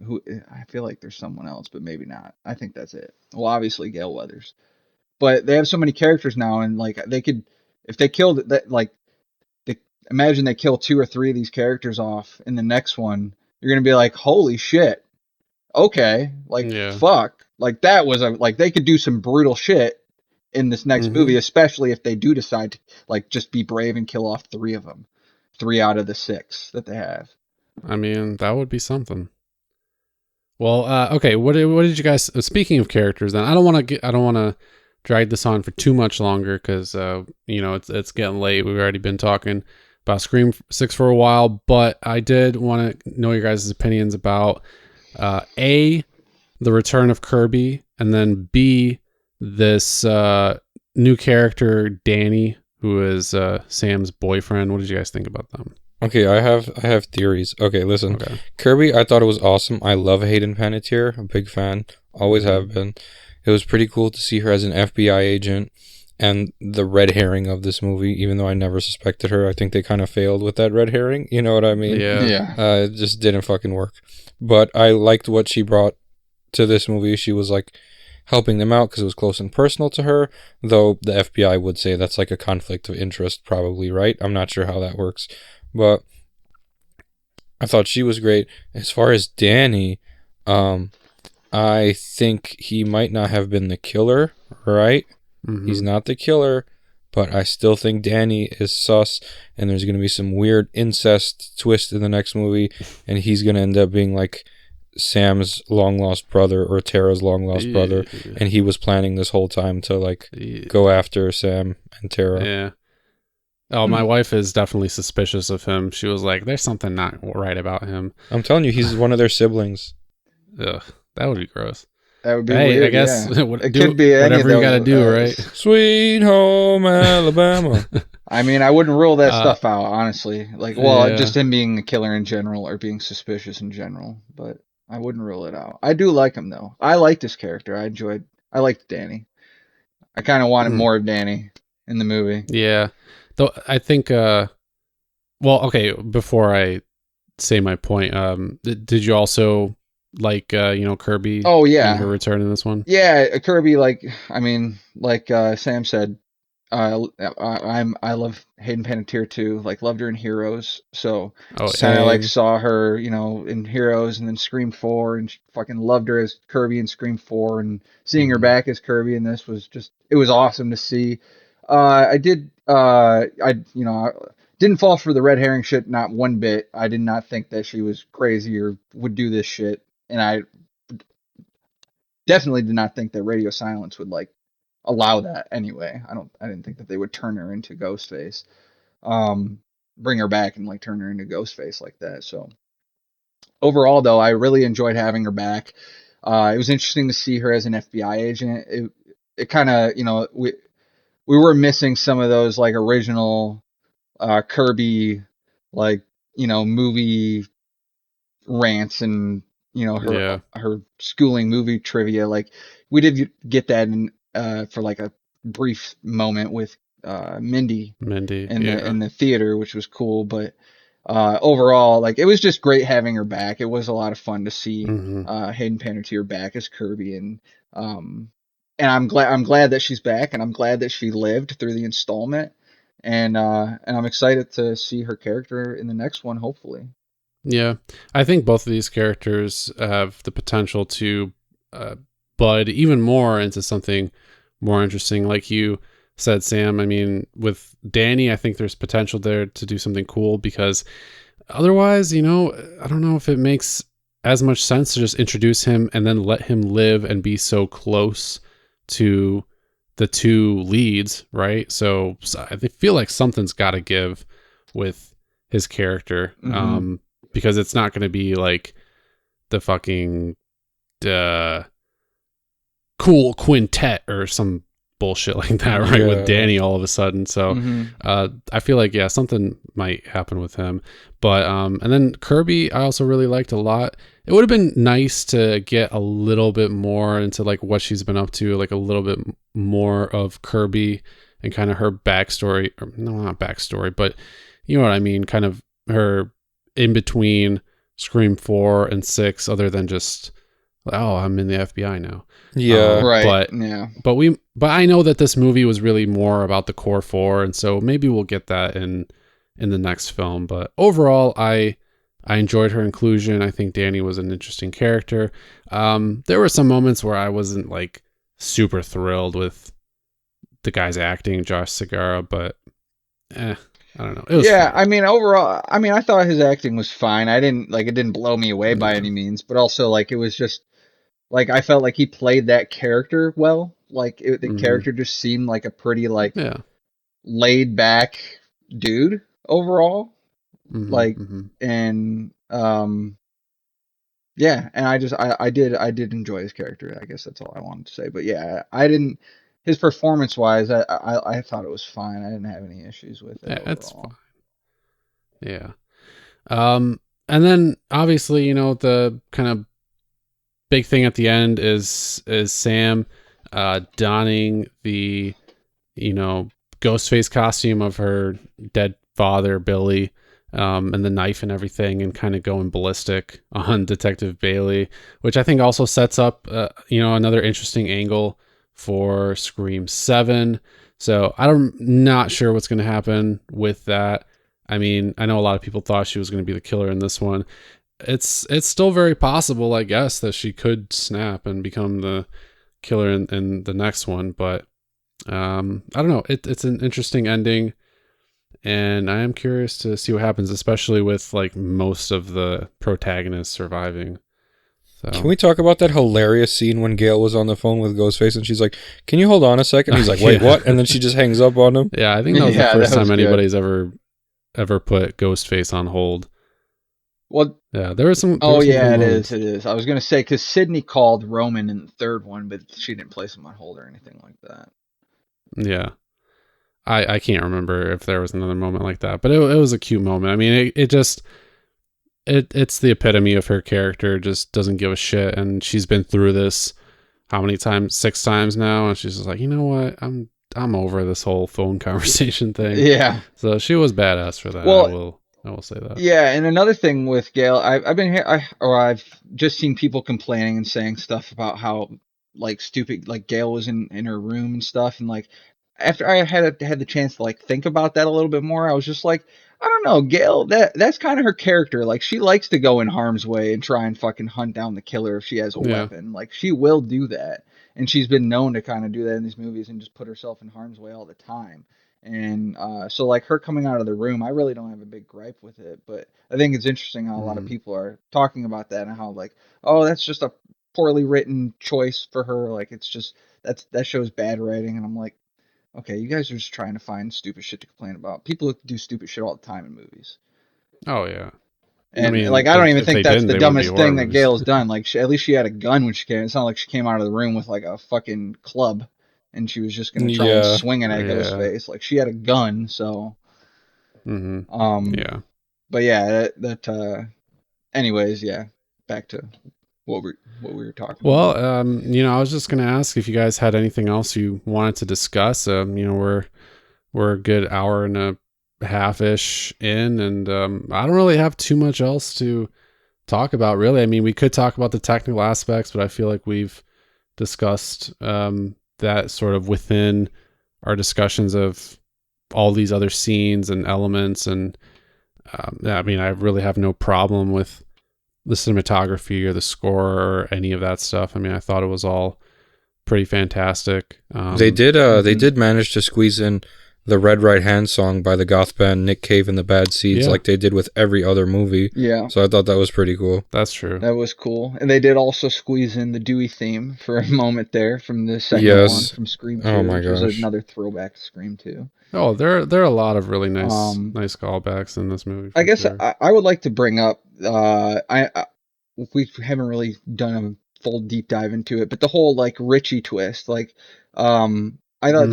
who I feel like there's someone else, but maybe not. I think that's it. Well, obviously Gale Weathers, but they have so many characters now, and like they could, if they killed that, like they, imagine they kill two or three of these characters off in the next one, you're gonna be like, holy shit, okay, like Yeah. fuck, like that was like they could do some brutal shit in this next Mm-hmm. movie, especially if they do decide to like just be brave and kill off three of them, three out of the six that they have. I mean, that would be something. Well, okay. What did you guys? Speaking of characters, then I don't want to drag this on for too much longer because it's getting late. We've already been talking about Scream 6 for a while, but I did want to know your guys' opinions about A, the return of Kirby, and then B, this new character Danny, who is Sam's boyfriend. What did you guys think about them? Okay, I have theories. Okay, listen. Okay. Kirby, I thought it was awesome. I love Hayden Panettiere. I'm a big fan. Always have been. It was pretty cool to see her as an FBI agent and the red herring of this movie, even though I never suspected her. I think they kind of failed with that red herring. You know what I mean? Yeah. Yeah. It just didn't fucking work. But I liked what she brought to this movie. She was like helping them out because it was close and personal to her, though the FBI would say that's like a conflict of interest, probably, right? I'm not sure how that works. But I thought she was great. As far as Danny, I think he might not have been the killer, right? Mm-hmm. He's not the killer, but I still think Danny is sus, and there's going to be some weird incest twist in the next movie, and he's going to end up being like Sam's long lost brother or Tara's long lost brother, and he was planning this whole time to like go after Sam and Tara. Yeah. Oh, my wife is definitely suspicious of him. She was like, "There's something not right about him." I'm telling you, he's one of their siblings. Ugh, that would be gross. That would be Hey, weird. I guess Yeah. It could be any whatever of you got to those, do, right? Sweet home Alabama. I mean, I wouldn't rule that stuff out, honestly. Like, well, Yeah. just him being a killer in general or being suspicious in general, but I wouldn't rule it out. I do like him though. I like this character. I liked Danny. I kind of wanted more of Danny in the movie. Yeah. Though I think well, okay, before I say my point. Did you also like Kirby Oh and her yeah, return in this one? yeah. Kirby, like I mean, like Sam said, I love Hayden Panettiere too. Like loved her in Heroes, so Oh, kind of like same. saw her, in Heroes and then Scream 4, and fucking loved her as Kirby in Scream 4, and seeing her Hmm. back as Kirby in this was just it was awesome to see. I did I didn't fall for the red herring shit, not one bit. I did not think that she was crazy or would do this shit, and I definitely did not think that Radio Silence would like allow that anyway. I didn't think that they would turn her into Ghostface. Um Bring her back and like turn her into Ghostface like that. So overall though, I really enjoyed having her back. It was interesting to see her as an FBI agent. It kind of, we were missing some of those like original Kirby like, movie rants and her Yeah, schooling movie trivia. Like we did get that in for like a brief moment with Mindy Mindy. in the Yeah. theater, which was cool. But overall, like it was just great having her back. It was a lot of fun to see Hmm. Hayden Panettiere back as Kirby, um and I'm glad that she's back, and I'm glad that she lived through the installment. And I'm excited to see her character in the next one, hopefully. Yeah, I think both of these characters have the potential to uh, bud even more into something more interesting. Like you said, Sam, I mean, with Danny, I think there's potential there to do something cool because otherwise, I don't know if it makes as much sense to just introduce him and then let him live and be so close to the two leads, right? So I feel like something's got to give with his character. Mm-hmm. Because it's not going to be like the fucking uh, cool quintet or some bullshit like that, right? With Yeah. Danny all of a sudden. So Mm-hmm. I feel like, yeah, something might happen with him. But, and then Kirby, I also really liked a lot. It would have been nice to get a little bit more into like what she's been up to, like a little bit more of Kirby and kind of her backstory. Or, no, not backstory, but you know what I mean? Kind of her in between Scream 4 and 6, other than just, oh, I'm in the FBI now. Yeah. Right. But Yeah. but I know that this movie was really more about the core four, and so maybe we'll get that in the next film. But overall, I enjoyed her inclusion. I think Danny was an interesting character. There were some moments where I wasn't like super thrilled with the guy's acting, Josh Segarra, but I don't know. It was Yeah. fine. I mean, overall, I mean, I thought his acting was fine. I didn't like it didn't blow me away by Yeah. any means, but also like it was just like I felt like he played that character well. Like the Hmm. character just seemed like a pretty like Yeah. laid back dude overall. Hmm. Like Hmm. and yeah, and I did enjoy his character. I guess that's all I wanted to say. But yeah, I didn't his performance wise, I thought it was fine. I didn't have any issues with it Yeah, it's fine. overall. Yeah. And then obviously, the kind of big thing at the end is Sam donning the, Ghostface costume of her dead father, Billy, and the knife and everything, and kind of going ballistic on Detective Bailey, which I think also sets up, another interesting angle for Scream 7. So I'm not sure what's going to happen with that. I mean, I know a lot of people thought she was going to be the killer in this one. It's still very possible, I guess, that she could snap and become the killer in the next one, but I don't know. It's an interesting ending, and I am curious to see what happens, especially with like most of the protagonists surviving. Can So we talk about that hilarious scene when Gail was on the phone with Ghostface and she's like, "Can you hold on a second?" He's like, "Wait, yeah, what?" And then she just hangs up on him. yeah. I think that was the Yeah, first that was time good. anybody's ever put Ghostface on hold. Well, Yeah, there were oh some cool yeah, it is. moments. It is. I was gonna say because Sydney called Roman in the third one, but she didn't place him on hold or anything like that. Yeah. I can't remember if there was another moment like that, but it was a cute moment. I mean, it just it's the epitome of her character. Just doesn't give a shit, and she's been through this how many times? 6 times now, and she's just like, you know what? I'm over this whole phone conversation thing. Yeah. So she was badass for that. Well, I will say that. Yeah, and another thing with Gail, I've been here, I've just seen people complaining and saying stuff about how like stupid, like Gail was in her room and stuff, and like after I had the chance to like think about that a little bit more, I was just like, I don't know, Gail, that's kind of her character. Like she likes to go in harm's way and try and fucking hunt down the killer if she has a Yeah. weapon. Like she will do that, and she's been known to kind of do that in these movies and just put herself in harm's way all the time. And so, like her coming out of the room, I really don't have a big gripe with it. But I think it's interesting how a lot of Mhm. people are talking about that and how like, oh, that's just a poorly written choice for her. Like it's just that shows bad writing. And I'm like, okay, you guys are just trying to find stupid shit to complain about. People do stupid shit all the time in movies. Oh yeah. I And mean, like, I don't even if think they that's didn't, the they wouldn't be dumbest horror thing that movies. Gail's done. Like, at least she had a gun when she came. It's not like she came out of the room with like a fucking club and she was just gonna try and Yeah. swing it at Yeah. Ghostface. Like, she had a gun, so Mhm. um, Yeah. but yeah, anyways, yeah, back to what we were talking Well, about. I was just gonna ask if you guys had anything else you wanted to discuss. We're a good hour and a half ish in, and I don't really have too much else to talk about, really. I mean, we could talk about the technical aspects, but I feel like we've discussed that sort of within our discussions of all these other scenes and elements. And yeah, I mean, I really have no problem with the cinematography or the score or any of that stuff. I mean, I thought it was all pretty fantastic. They Hmm. did manage to squeeze in the Red Right Hand song by the goth band Nick Cave and the Bad Seeds, Yeah, like they did with every other movie. Yeah, So I thought that was pretty cool. that's true. that was cool. And they did also squeeze in the Dewey theme for a moment there from the second one Yes. from Scream Oh 2, my which was gosh. another throwback to Scream 2. Oh, there are a lot of really Um, nice callbacks in this movie I for guess sure. I would like to bring up we haven't really done a full deep dive into it, but the whole like Richie twist, like Hmm. I thought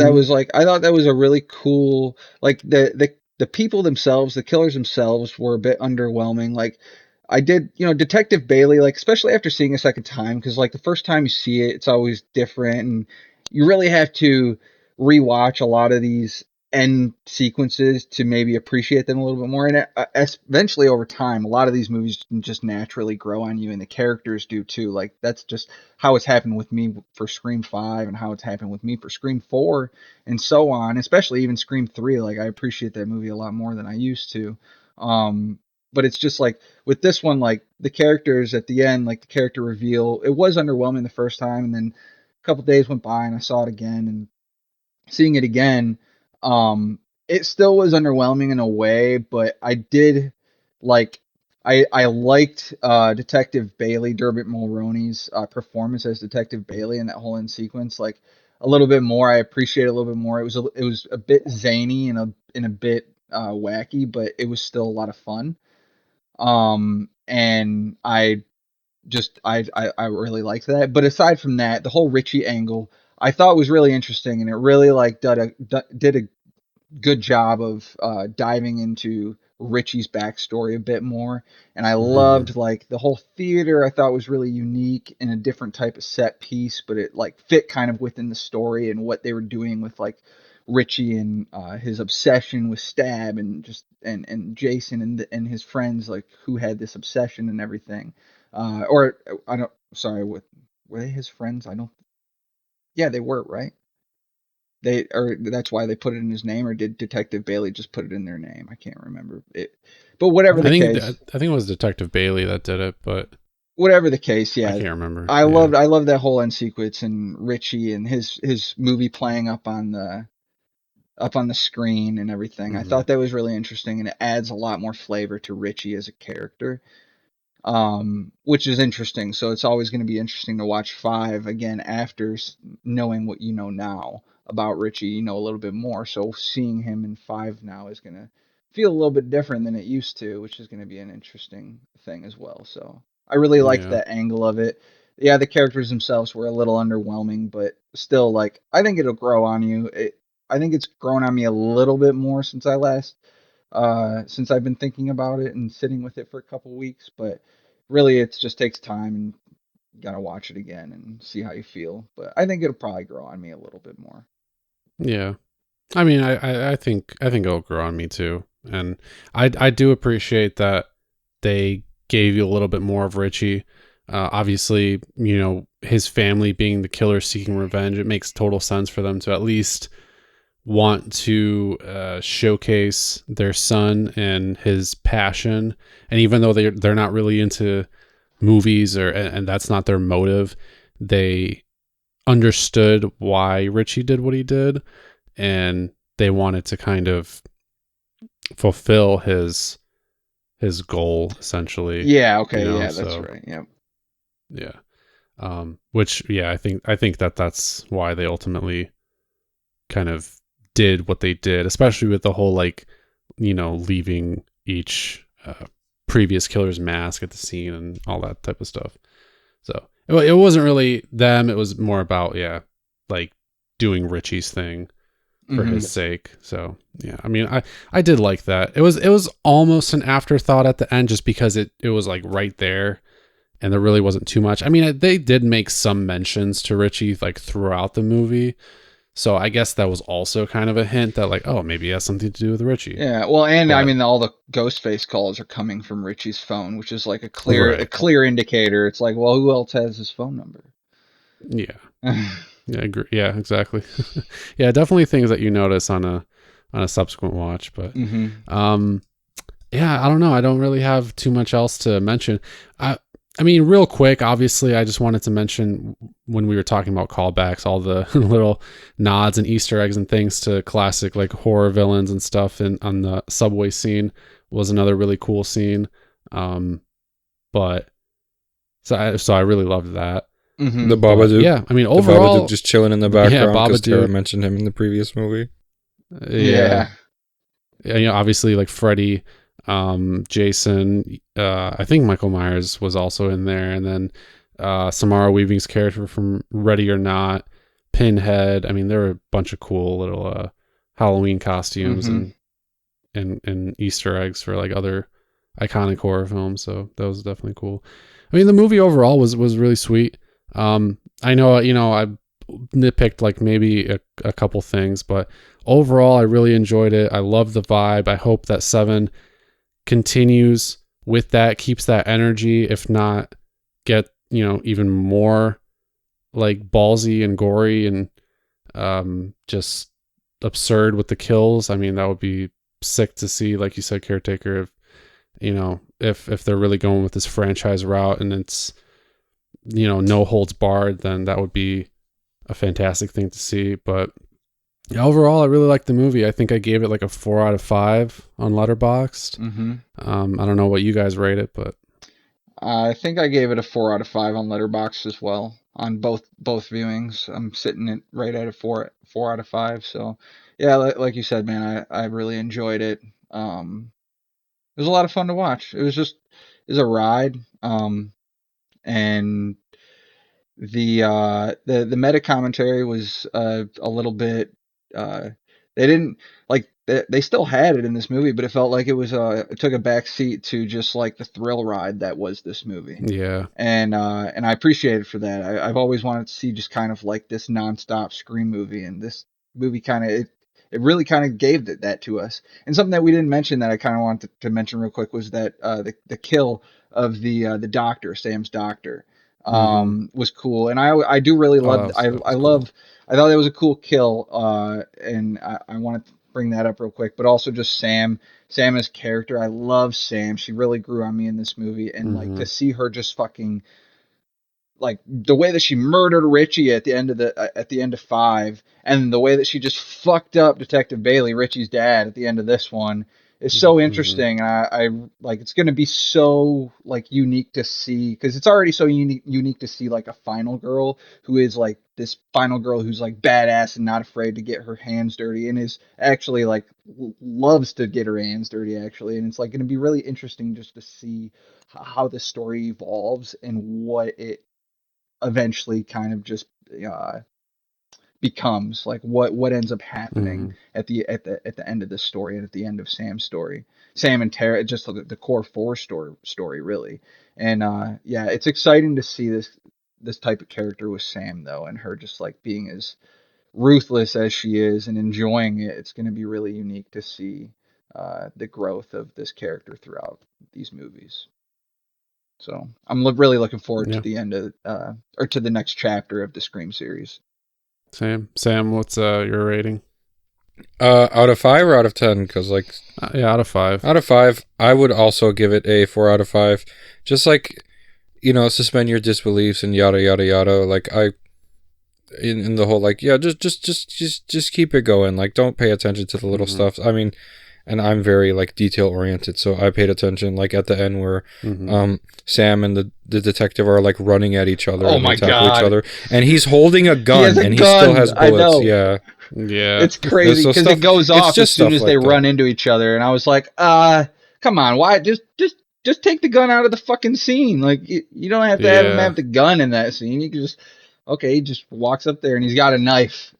that was a really cool like the people themselves, the killers themselves were a bit underwhelming. Like I did, Detective Bailey, like especially after seeing a second time, because like the first time you see it, it's always different, and you really have to rewatch a lot of these end sequences to maybe appreciate them a little bit more. And eventually, over time, a lot of these movies can just naturally grow on you, and the characters do too. Like that's just how it's happened with me for Scream 5, and how it's happened with me for Scream 4, and so on. Especially even Scream 3. Like I appreciate that movie a lot more than I used to. But it's just like with this one, like the characters at the end, like the character reveal, it was underwhelming the first time, and then a couple days went by and I saw it again, and seeing it again, it still was underwhelming in a way, but I did like I liked Detective Bailey, Dermot Mulroney's performance as Detective Bailey in that whole end sequence like a little bit more. I appreciate it a little bit more. It was a bit zany and a bit wacky, but it was still a lot of fun. And I really liked that. But aside from that, the whole Richie angle I thought was really interesting, and it really like did a good job of diving into Richie's backstory a bit more. And I Hmm. loved like the whole theater. I thought was really unique and a different type of set piece, but it like fit kind of within the story and what they were doing with like Richie and his obsession with Stab and just and Jason and his friends like who had this obsession and everything. Or I don't sorry, what were they his friends? I don't. Yeah, they were, right? They or that's why they put it in his name, or did Detective Bailey just put it in their name? I can't remember it. But I think it was Detective Bailey that did it, but whatever the case, I yeah. can't remember. I Yeah. loved I loved that whole end sequence and Richie and his movie playing up on the screen and everything. I Hmm. thought that was really interesting, and it adds a lot more flavor to Richie as a character. Which is interesting. So it's always going to be interesting to watch 5 again after knowing what you know now about Richie. You know a little bit more. So seeing him in 5 now is going to feel a little bit different than it used to, which is going to be an interesting thing as well. So I really liked Yeah. that angle of it. Yeah, the characters themselves were a little underwhelming, but still, like I think it'll grow on you. I think it's grown on me a little bit more since I've been thinking about it and sitting with it for a couple weeks, but really it just takes time and you gotta watch it again and see how you feel. But I think it'll probably grow on me a little bit more. Yeah. I mean, I think it'll grow on me too. And I do appreciate that they gave you a little bit more of Richie. Obviously, you know, his family being the killer seeking revenge, it makes total sense for them to at least want to showcase their son and his passion. And even though they're not really into movies, or and that's not their motive, they understood why Richie did what he did, and they wanted to kind of fulfill his goal, essentially. Yeah. Okay. You know, Yeah, that's so right. Yep. yeah. Which, yeah, I think that's why they ultimately kind of did what they did, especially with the whole, like, you know, leaving each previous killer's mask at the scene and all that type of stuff. So it wasn't really them. It was more about, yeah, like doing Richie's thing for his sake. So yeah, I mean, I did like that. It was almost an afterthought at the end, just because it was like right there, and there really wasn't too much. I mean, they did make some mentions to Richie like throughout the movie, so I guess that was also kind of a hint that, like, oh, maybe it has something to do with Richie. Yeah, well, and I But mean, all the Ghostface calls are coming from Richie's phone, which is like a right, clear indicator. It's like, well, who else has his phone number? yeah, yeah, I agree. Yeah, exactly. Yeah, definitely things that you notice on a subsequent watch. But hmm um, yeah, I don't know. I don't really have too much else to mention. I mean, real quick, obviously, I just wanted to mention, when we were talking about callbacks, all the little nods and Easter eggs and things to classic like horror villains and stuff, and on the subway scene was another really cool scene. Um, but so I really loved that. The hmm But Babadook. yeah, I mean, The Babadook overall, just chilling in the yeah, background because Tara Babadook, mentioned him in the previous movie. yeah, Yeah. yeah, you know, obviously like Freddy, Jason, I think Michael Myers was also in there, and then Samara Weaving's character from Ready or Not, Pinhead. I mean, there were a bunch of cool little Halloween costumes hmm and Easter eggs for like other iconic horror films. So that was definitely cool. I mean, the movie overall was really sweet. I know, you know, I nitpicked like maybe a couple things, but overall, I really enjoyed it. I love the vibe. I hope that Seven continues with that, keeps that energy, if not get, you know, even more like ballsy and gory and just absurd with the kills. I mean, that would be sick to see, like you said, Caretaker. If, you know, if they're really going with this franchise route and it's, you know, no holds barred, then that would be a fantastic thing to see. But yeah, overall, I really liked the movie. I think I gave it like a 4 out of 5 on Letterboxd. hmm I don't know what you guys rate it, but I think I gave it a 4 out of 5 on Letterboxd as well on both viewings. I'm sitting it right at a four out of 5. So yeah, like you said, man, I really enjoyed it. It was a lot of fun to watch. It was a ride. And the meta commentary was a little bit uh they didn't like they still had it in this movie, but it felt like it took a back seat to just like the thrill ride that was this movie. yeah. And I appreciate it for that. I've always wanted to see just kind of like this nonstop Scream movie, and this movie kind of it really kind of gave that to us. And something that we didn't mention that I kind of wanted to mention real quick was that the kill of the doctor, Sam's doctor, Mm-hmm. was cool. And I do really Oh, love that was cool. I thought that was a cool kill. And I want to bring that up real quick, but also just Sam as character. I love Sam. She really grew on me in this movie, and like Mm-hmm. to see her just fucking like the way that she murdered Richie at the end of 5, and the way that she just fucked up Detective Bailey, Richie's dad, at the end of this one is so Mm-hmm. interesting. And I like it's going to be so like unique to see, because it's already so unique to see like a final girl who is like this final girl who's like badass and not afraid to get her hands dirty, and is actually like loves to get her hands dirty actually. And it's like going to be really interesting just to see how the story evolves and what it eventually kind of just uh, becomes, like what ends up happening Mm-hmm. at the end of this story and at the end of Sam's story, Sam and Tara, just the core four story really. And yeah, it's exciting to see this type of character with Sam though, and her just like being as ruthless as she is and enjoying it. It's going to be really unique to see the growth of this character throughout these movies. So I'm really looking forward to Yeah. the end of or to the next chapter of the Scream series. Same. Sam, what's your rating? Out of 5 or out of 10? Because like, Yeah, out of 5. out of 5, I would also give it a 4 out of 5. Just like, suspend your disbeliefs and yada yada yada. Like in the whole like, yeah, just keep it going. Like, don't pay attention to the little stuff. I mean, and I'm very like detail oriented, so I paid attention. Like at the end where Sam and the detective are like running at each other Oh and my they tackle God. each other, and he's holding a gun has a and he still gun. has I bullets. know. Yeah, Yeah. It's crazy So because stuff- it goes it's off as just soon stuff as like they that. run into each other, and I was like, come on, why? Just take the gun out of the fucking scene. Like you don't have to have him Yeah. have the gun in that scene. You can just he just walks up there and he's got a knife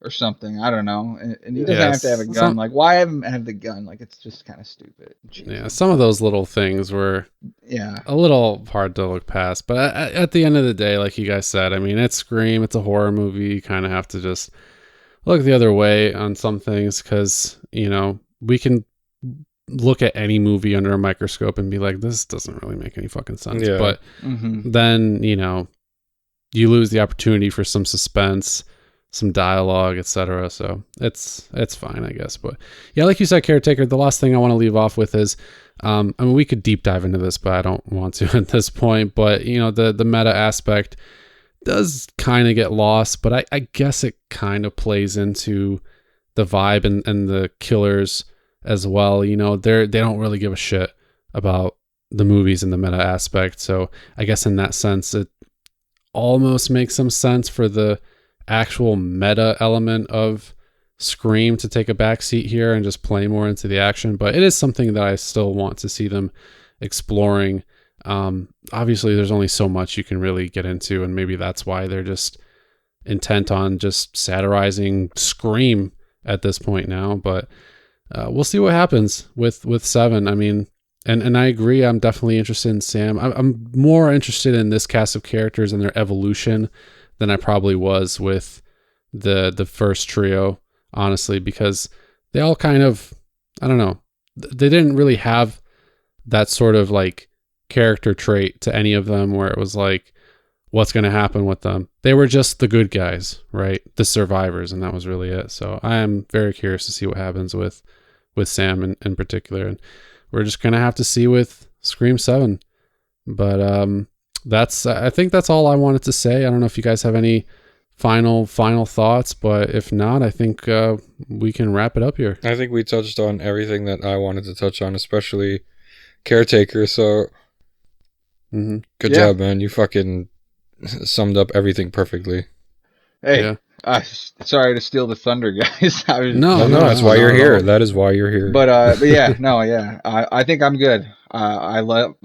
or something. I don't know, and he doesn't have to have a Yes. gun. Like why have him have the gun? Like it's just kind of stupid. Yeah, some of those little things were Yeah. a little hard to look past, but at the end of the day, like you guys said, I mean, it's Scream, it's a horror movie. You kind of have to just look the other way on some things because, we can look at any movie under a microscope and be like, this doesn't really make any fucking sense. Yeah. But then, you lose the opportunity for some suspense, some dialogue, etc. So it's fine, I guess. But yeah, like you said, Caretaker, the last thing I want to leave off with is, I mean, we could deep dive into this, but I don't want to at this point. But the meta aspect does kind of get lost, but I guess it kind of plays into the vibe and the killers as well. They don't really give a shit about the movies and the meta aspect. So I guess in that sense, it almost makes some sense for the actual meta element of Scream to take a backseat here and just play more into the action. But it is something that I still want to see them exploring. Obviously, there's only so much you can really get into, and maybe that's why they're just intent on just satirizing Scream at this point now. But we'll see what happens with 7. I mean, and I agree. I'm definitely interested in Sam. I'm more interested in this cast of characters and their evolution than I probably was with the first trio, honestly, because they all kind of, I don't know, they didn't really have that sort of like character trait to any of them where it was like, what's going to happen with them. They were just the good guys, right? The survivors, and that was really it. So I am very curious to see what happens with Sam in particular, and we're just going to have to see with Scream 7. But I think that's all I wanted to say. I don't know if you guys have any final thoughts, but if not, I think we can wrap it up here. I think we touched on everything that I wanted to touch on, especially Caretaker. So good job, man. You fucking summed up everything perfectly. Hey, sorry to steal the thunder, guys. No, that's why you're here. That is why you're here. But yeah, no, yeah. I think I'm good. I love.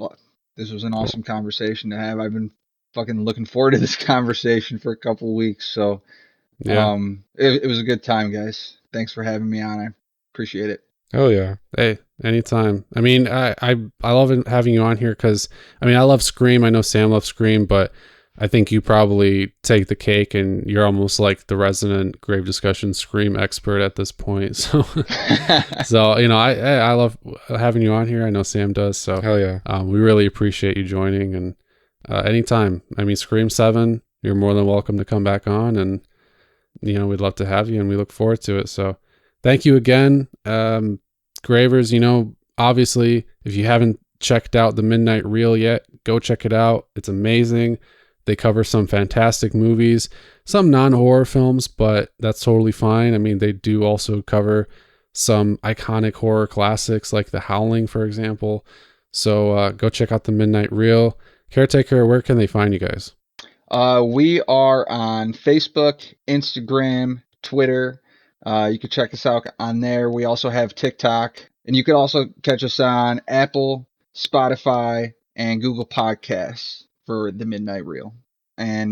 This was an awesome conversation to have. I've been fucking looking forward to this conversation for a couple weeks. So, it was a good time, guys. Thanks for having me on. I appreciate it. Oh yeah. Hey, anytime. I mean, I love having you on here because I mean I love Scream. I know Sam loves Scream, but I think you probably take the cake, and you're almost like the resident Grave Discussion Scream expert at this point. So, I love having you on here. I know Sam does. So, hell yeah. We really appreciate you joining, and anytime. I mean, Scream 7, you're more than welcome to come back on, and we'd love to have you, and we look forward to it. So, thank you again, Gravers. Obviously, if you haven't checked out the Midnight Reel yet, go check it out. It's amazing. They cover some fantastic movies, some non-horror films, but that's totally fine. I mean, they do also cover some iconic horror classics like The Howling, for example. So go check out the Midnight Reel. Caretaker, where can they find you guys? We are on Facebook, Instagram, Twitter. You can check us out on there. We also have TikTok, and you can also catch us on Apple, Spotify, and Google Podcasts for the Midnight Reel. And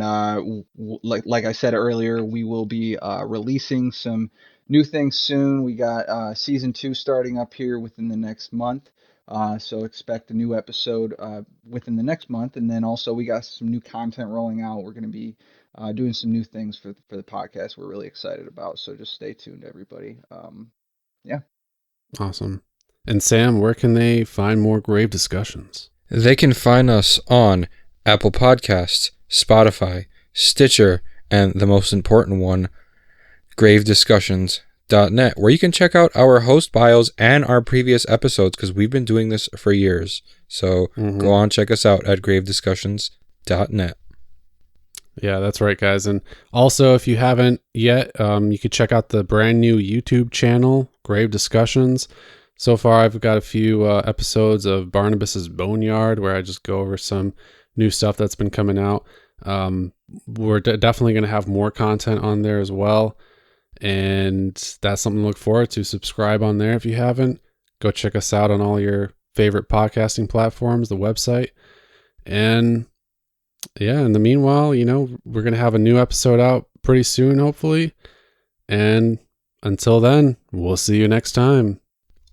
like I said earlier, we will be releasing some new things soon. We got season 2 starting up here within the next month. So expect a new episode within the next month. And then also we got some new content rolling out. We're going to be doing some new things for the podcast we're really excited about. So just stay tuned, everybody. Yeah. Awesome. And Sam, where can they find more grave discussions? They can find us on Apple Podcasts, Spotify, Stitcher, and the most important one, gravediscussions.net, where you can check out our host bios and our previous episodes, because we've been doing this for years. So go on, check us out at gravediscussions.net. Yeah, that's right, guys. And also, if you haven't yet, you could check out the brand new YouTube channel, Grave Discussions. So far, I've got a few episodes of Barnabas's Boneyard, where I just go over some new stuff that's been coming out. We're definitely going to have more content on there as well. And that's something to look forward to. Subscribe on there if you haven't. Go check us out on all your favorite podcasting platforms, the website. And yeah, in the meanwhile, we're going to have a new episode out pretty soon, hopefully. And until then, we'll see you next time.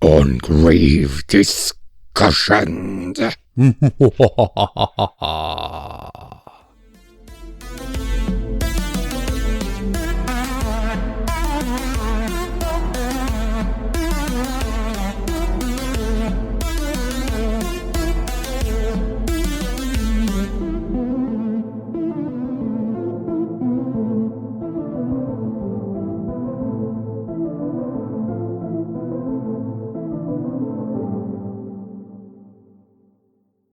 On Grave Discussions.